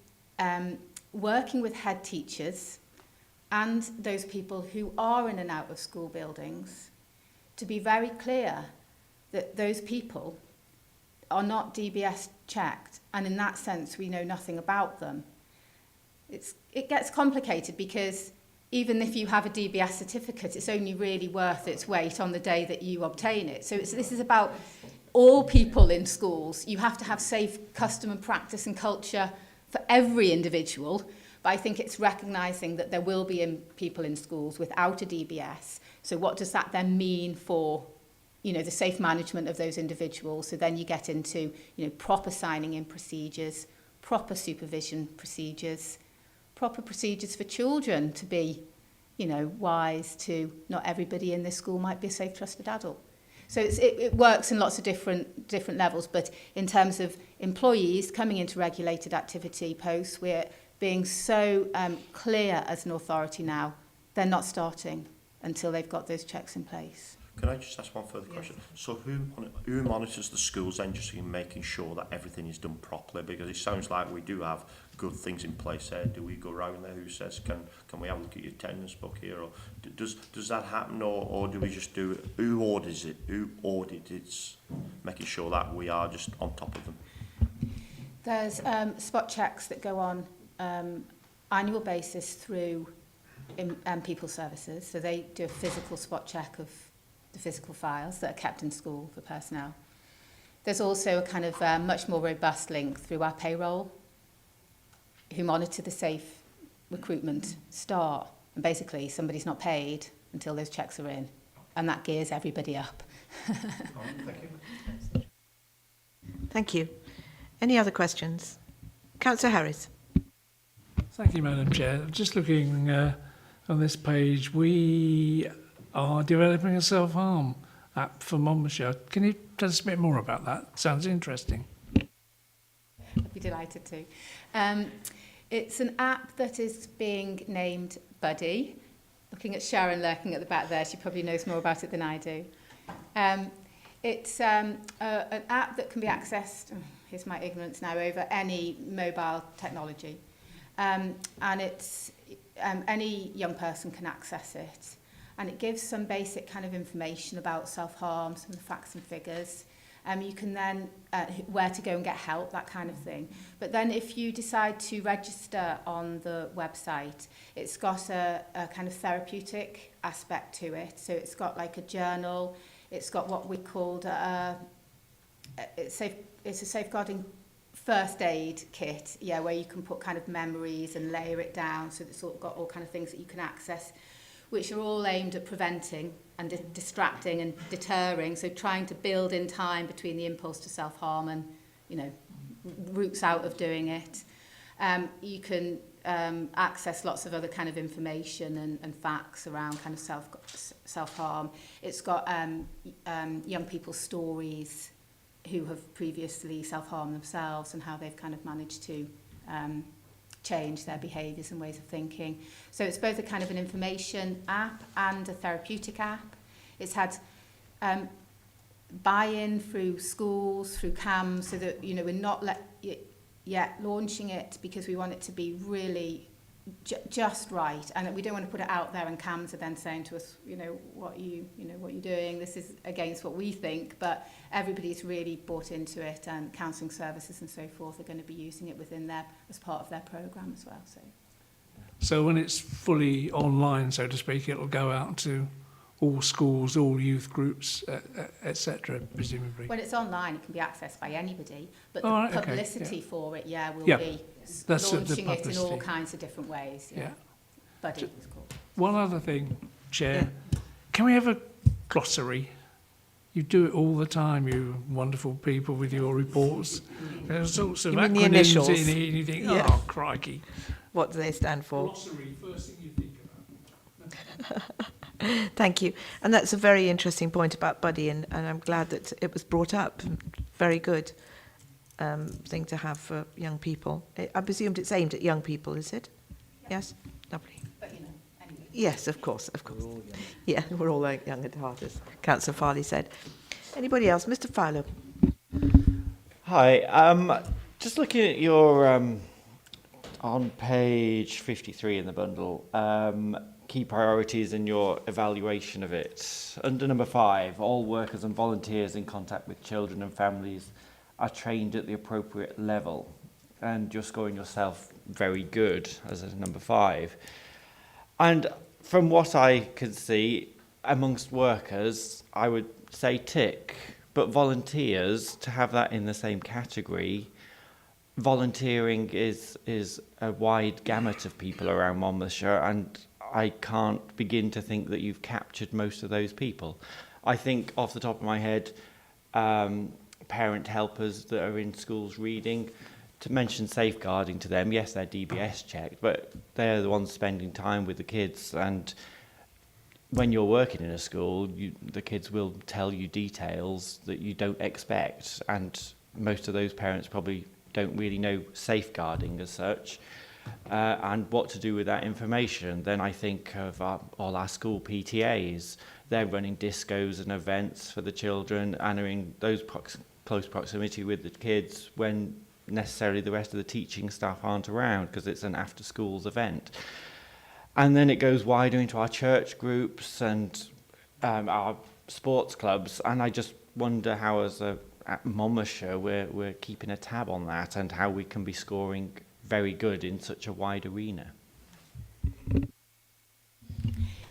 working with head teachers and those people who are in and out of school buildings to be very clear that those people are not DBS checked, and in that sense we know nothing about them. It gets complicated because even if you have a DBS certificate, it's only really worth its weight on the day that you obtain it. So this is about all people in schools. You have to have safe custom and practice and culture for every individual, but I think it's recognising that there will be people in schools without a DBS. So what does that then mean for, you know, the safe management of those individuals? So then you get into, you know, proper signing in procedures, proper supervision procedures, proper procedures for children to be, you know, wise to not everybody in this school might be a safe, trusted adult. So it works in lots of different levels, but in terms of employees coming into regulated activity posts, we're being so clear as an authority now, they're not starting until they've got those checks in place. Can I just ask one further question? So who monitors the schools then, just in making sure that everything is done properly? Because it sounds like we do have good things in place there. Do we go around there who says, can we have a look at your attendance book here? Or does that happen, or do we just do it? Who audits it? Who audits making sure that we are just on top of them? There's spot checks that go on annual basis through People Services. So they do a physical spot check of the physical files that are kept in school for personnel. There's also a kind of much more robust link through our payroll, who monitor the safe recruitment start. And basically, somebody's not paid until those checks are in, and that gears everybody up. Thank you. Thank you. Any other questions? Councillor Harris. Thank you, Madam Chair. Just looking on this page, we are developing a self-harm app for Monmouthshire. Can you tell us a bit more about that? Sounds interesting. I'd be delighted to. It's an app that is being named Buddy. Looking at Sharon lurking at the back there, she probably knows more about it than I do. It's an app that can be accessed, here's my ignorance now, over any mobile technology. And it's any young person can access it. And it gives some basic kind of information about self-harm, some of the facts and figures. You can then, where to go and get help, that kind of thing. But then if you decide to register on the website, it's got a kind of therapeutic aspect to it. So it's got like a journal, it's got what we called, it's a safeguarding first aid kit, yeah, where you can put kind of memories and layer it down. So it's got all kind of things that you can access, which are all aimed at preventing and distracting and deterring, so trying to build in time between the impulse to self-harm and, you know, routes out of doing it. You can access lots of other kind of information and facts around kind of self-harm. It's got young people's stories who have previously self-harmed themselves and how they've kind of managed to change their behaviours and ways of thinking. So it's both a kind of an information app and a therapeutic app. It's had buy-in through schools, through CAMS, so that, you know, we're not yet launching it because we want it to be really just right, and we don't want to put it out there and CAMS are then saying to us, what are you doing, this is against what we think, but everybody's really bought into it, and counselling services and so forth are going to be using it within their, as part of their programme as well. So when it's fully online, so to speak, it'll go out to all schools, all youth groups, etc., presumably? When it's online, it can be accessed by anybody, but Oh, the right, okay, publicity yeah. for it, will Yeah. be That's the launching it in all publicity. kinds of different ways. Yeah. Buddy, it's called. One other thing, Chair. Can we have a glossary? You do it all the time, you wonderful people with your reports. There's all sorts of You mean the acronyms initials? in it, and you think, Yeah. oh, crikey. What do they stand for? Glossary, first thing you think about. Thank you. And that's a very interesting point about Buddy, and I'm glad that it was brought up. Very good thing to have for young people. I presumed it's aimed at young people, is it? Yes? Lovely. But, you know, anyway. Yes, of course, of course. Yeah, we're all like young at heart, as Councillor Farley said. Anybody else? Mr. Fowler. Hi. Just looking at your on page 53 in the bundle, key priorities in your evaluation of it. Under number 5, all workers and volunteers in contact with children and families are trained at the appropriate level, and you're scoring yourself very good as a number 5. And from what I can see, amongst workers, I would say tick, but volunteers, to have that in the same category, volunteering is a wide gamut of people around Monmouthshire, and I can't begin to think that you've captured most of those people. I think off the top of my head, parent helpers that are in schools reading, to mention safeguarding to them, yes, they're DBS checked, but they're the ones spending time with the kids, and when you're working in a school, the kids will tell you details that you don't expect, and most of those parents probably don't really know safeguarding as such, and what to do with that information. Then I think of all our school PTAs. They're running discos and events for the children and are in those close proximity with the kids when necessarily the rest of the teaching staff aren't around, because it's an after schools event. And then it goes wider into our church groups and our sports clubs, and I just wonder how at Monmouthshire we're keeping a tab on that, and how we can be scoring very good in such a wide arena.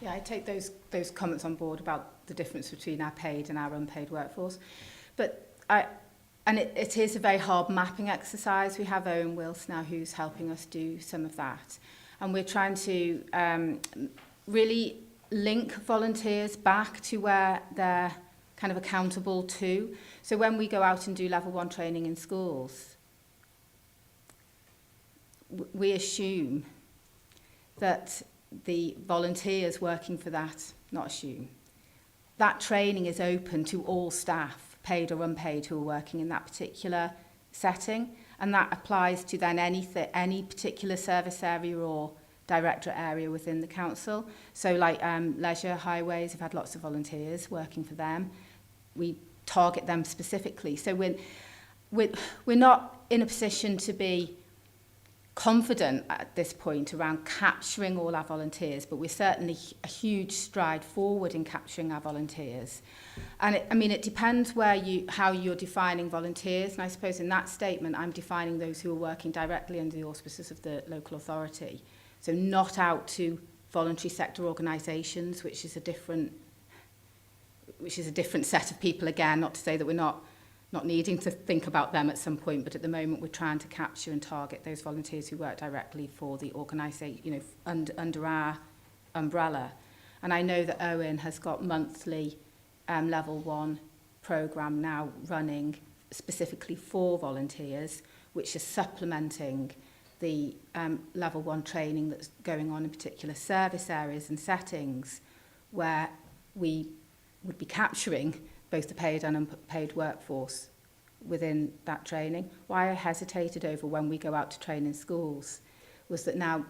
Yeah, I take those comments on board about the difference between our paid and our unpaid workforce. But it is a very hard mapping exercise. We have Owen Wills now who's helping us do some of that. And we're trying to really link volunteers back to where they're kind of accountable to. So when we go out and do level 1 training in schools, we assume that the volunteers working for that, not assume, that training is open to all staff, paid or unpaid, who are working in that particular setting, and that applies to then any particular service area or directorate area within the council. So like leisure, highways, have had lots of volunteers working for them. We target them specifically. So we're not in a position to be confident at this point around capturing all our volunteers, but we're certainly a huge stride forward in capturing our volunteers. And it depends how you're defining volunteers, and I suppose in that statement I'm defining those who are working directly under the auspices of the local authority. So not out to voluntary sector organisations, which is a different set of people again, not to say that we're not needing to think about them at some point, but at the moment we're trying to capture and target those volunteers who work directly for the organisation, under our umbrella. And I know that Owen has got monthly level 1 programme now running specifically for volunteers, which is supplementing the level 1 training that's going on in particular service areas and settings where we would be capturing both the paid and unpaid workforce within that training. Why I hesitated over when we go out to train in schools was that now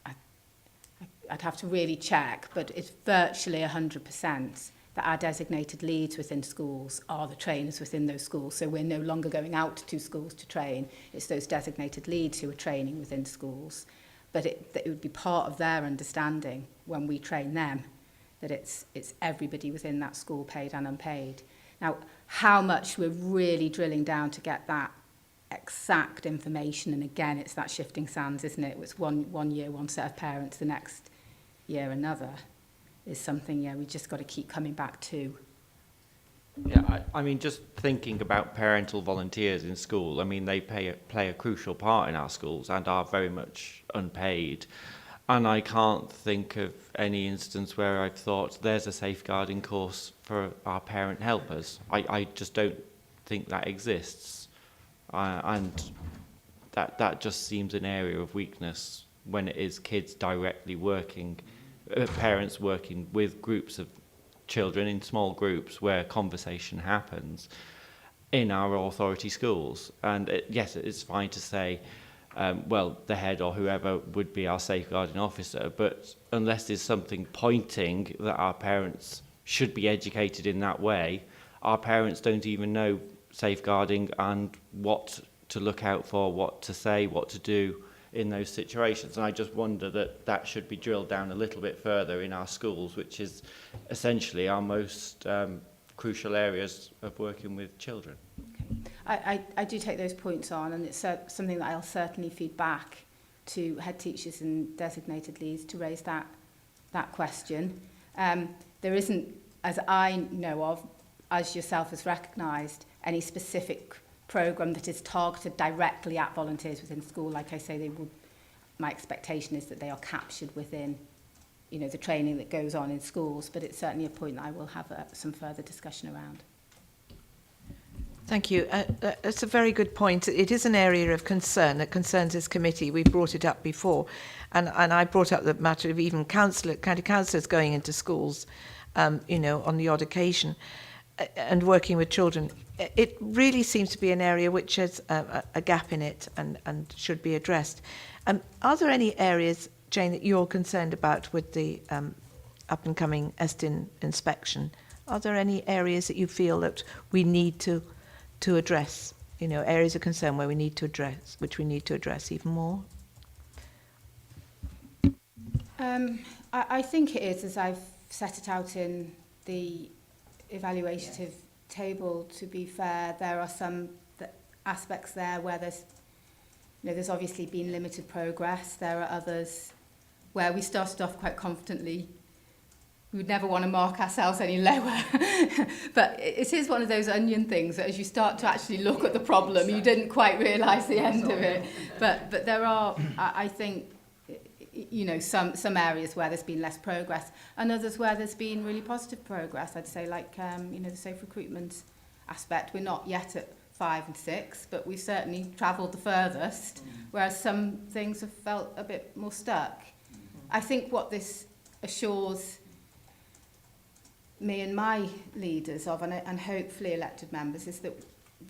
I'd have to really check, but it's virtually 100% that our designated leads within schools are the trainers within those schools. So we're no longer going out to schools to train. It's those designated leads who are training within schools. But it would be part of their understanding when we train them that it's everybody within that school, paid and unpaid. Now, how much we're really drilling down to get that exact information, and again, it's that shifting sands, isn't it? It's one year, one set of parents, the next year, another, is something, we just got to keep coming back to. Yeah, I mean, just thinking about parental volunteers in school, I mean, they play a crucial part in our schools and are very much unpaid. And I can't think of any instance where I've thought there's a safeguarding course for our parent helpers. I just don't think that exists. And that just seems an area of weakness when it is kids directly working, parents working with groups of children in small groups where conversation happens in our authority schools. And yes, it's fine to say, well, the head or whoever would be our safeguarding officer, but unless there's something pointing that our parents should be educated in that way, our parents don't even know safeguarding and what to look out for, what to say, what to do in those situations. And I just wonder that should be drilled down a little bit further in our schools, which is essentially our most crucial areas of working with children. I do take those points on, and it's something that I'll certainly feed back to head teachers and designated leads to raise that question. There isn't, as I know of, as yourself has recognised, any specific programme that is targeted directly at volunteers within school. Like I say, my expectation is that they are captured within, the training that goes on in schools, but it's certainly a point that I will have some further discussion around. Thank you. That's a very good point. It is an area of concern that concerns this committee. We brought it up before, and I brought up the matter of even county councillors going into schools, on the odd occasion, and working with children. It really seems to be an area which has a gap in it and should be addressed. Are there any areas, Jane, that you're concerned about with the up-and-coming ESTIN inspection? Are there any areas that you feel that we need to address, areas of concern which we need to address even more? I think it is, as I've set it out in the evaluative table. To be fair, there are some aspects there where there's obviously been limited progress. There are others where we started off quite confidently. We would never want to mark ourselves any lower. But it is one of those onion things that as you start to actually look at the problem, you didn't quite realise the end of it. But there are, I think, some areas where there's been less progress, and others where there's been really positive progress. I'd say, like, the safe recruitment aspect. We're not yet at 5 and 6, but we've certainly travelled the furthest, whereas some things have felt a bit more stuck. I think what this assures me and my leaders of, and hopefully elected members, is that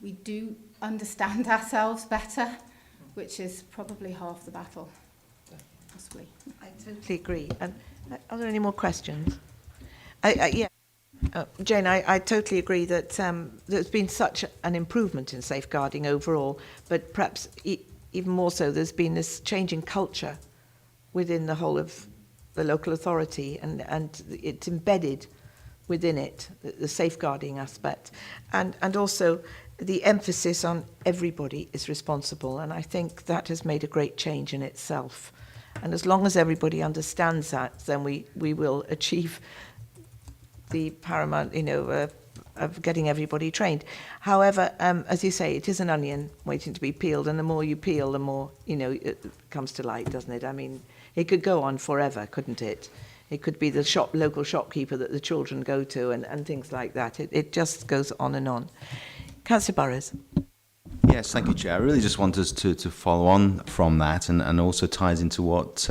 we do understand ourselves better, which is probably half the battle, possibly. I totally agree. And are there any more questions? Jane, I totally agree that there's been such an improvement in safeguarding overall, but perhaps even more so, there's been this change in culture within the whole of the local authority, and it's embedded within it, the safeguarding aspect, and also the emphasis on everybody is responsible, and I think that has made a great change in itself. And as long as everybody understands that, then we will achieve the paramount, of getting everybody trained. However, as you say, it is an onion waiting to be peeled, and the more you peel, the more, it comes to light, doesn't it? I mean, it could go on forever, couldn't it? It could be the local shopkeeper that the children go to and things like that. It just goes on and on. Councillor Burrows. Yes, thank you, Chair. I really just want us to follow on from that, and also ties into what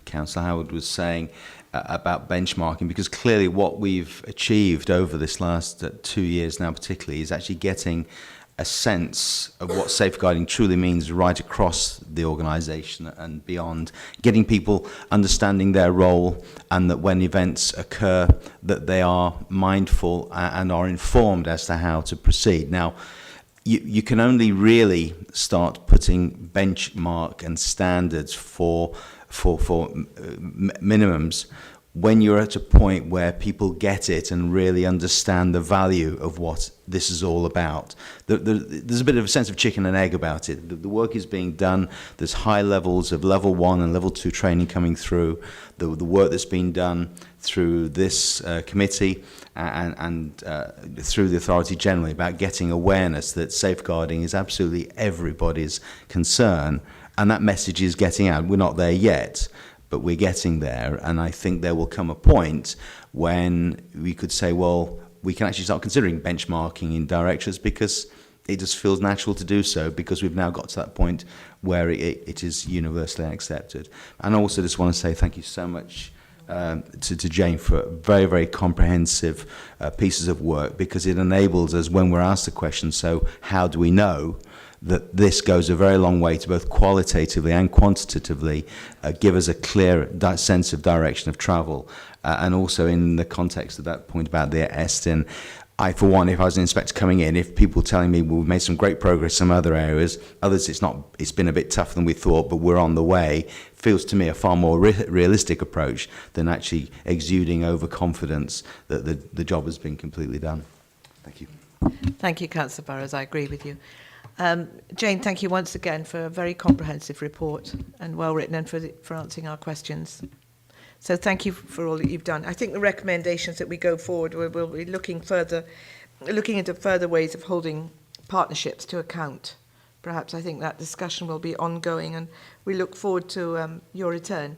Councillor Howard was saying about benchmarking, because clearly what we've achieved over this last 2 years now particularly is actually getting a sense of what safeguarding truly means right across the organisation and beyond, getting people understanding their role, and that when events occur that they are mindful and are informed as to how to proceed. Now, you can only really start putting benchmark and standards for minimums when you're at a point where people get it and really understand the value of what this is all about. There's a bit of a sense of chicken and egg about it. The work is being done. There's high levels of level 1 and level 2 training coming through. The work that's been done through this committee and through the authority generally about getting awareness that safeguarding is absolutely everybody's concern, and that message is getting out. We're not there yet, but we're getting there, and I think there will come a point when we could say, well, we can actually start considering benchmarking in directors, because it just feels natural to do so because we've now got to that point where it is universally accepted. And I also just want to say thank you so much to Jane for very, very comprehensive pieces of work, because it enables us when we're asked the question, so how do we know, that this goes a very long way to both qualitatively and quantitatively give us a clear sense of direction of travel. And also in the context of that point about the ESTIN, I, for one, if I was an inspector coming in, if people telling me, well, we've made some great progress in some other areas, others it's been a bit tougher than we thought, but we're on the way, feels to me a far more realistic approach than actually exuding overconfidence that the job has been completely done. Thank you. Thank you, Councillor Burrows. I agree with you. Jane, thank you once again for a very comprehensive report and well written, and for answering our questions. So thank you for all that you've done. I think the recommendations that we go forward, we'll be looking into further ways of holding partnerships to account. Perhaps I think that discussion will be ongoing, and we look forward to your return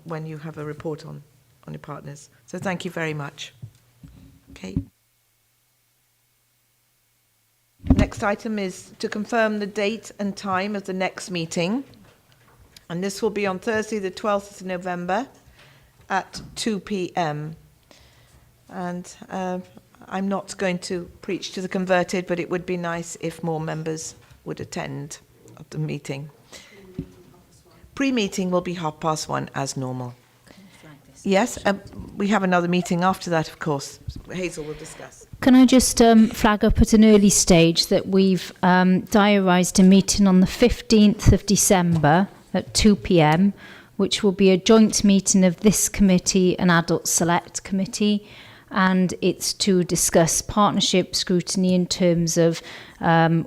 when you have a report on your partners. So thank you very much. Okay. Next item is to confirm the date and time of the next meeting. And this will be on Thursday, the 12th of November at 2 p.m. And I'm not going to preach to the converted, but it would be nice if more members would attend of the meeting. Pre-meeting will be 1:30 as normal. Yes, we have another meeting after that, of course. Hazel will discuss. Can I just flag up at an early stage that we've diarised a meeting on the 15th of December at 2 p.m, which will be a joint meeting of this committee and Adult Select Committee, and it's to discuss partnership scrutiny in terms of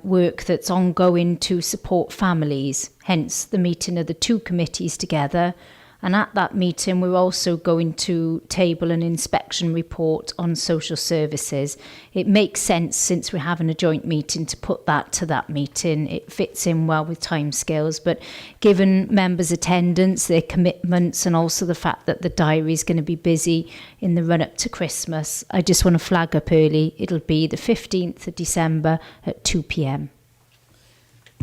work that's ongoing to support families, hence the meeting of the two committees together. And at that meeting, we're also going to table an inspection report on social services. It makes sense, since we're having a joint meeting, to put that to that meeting. It fits in well with timescales, but given members' attendance, their commitments, and also the fact that the diary is going to be busy in the run-up to Christmas, I just want to flag up early. It'll be the 15th of December at 2 p.m.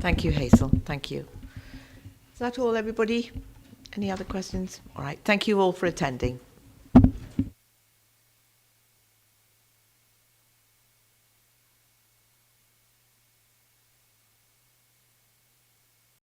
Thank you, Hazel. Thank you. Is that all, everybody? Any other questions? All right. Thank you all for attending.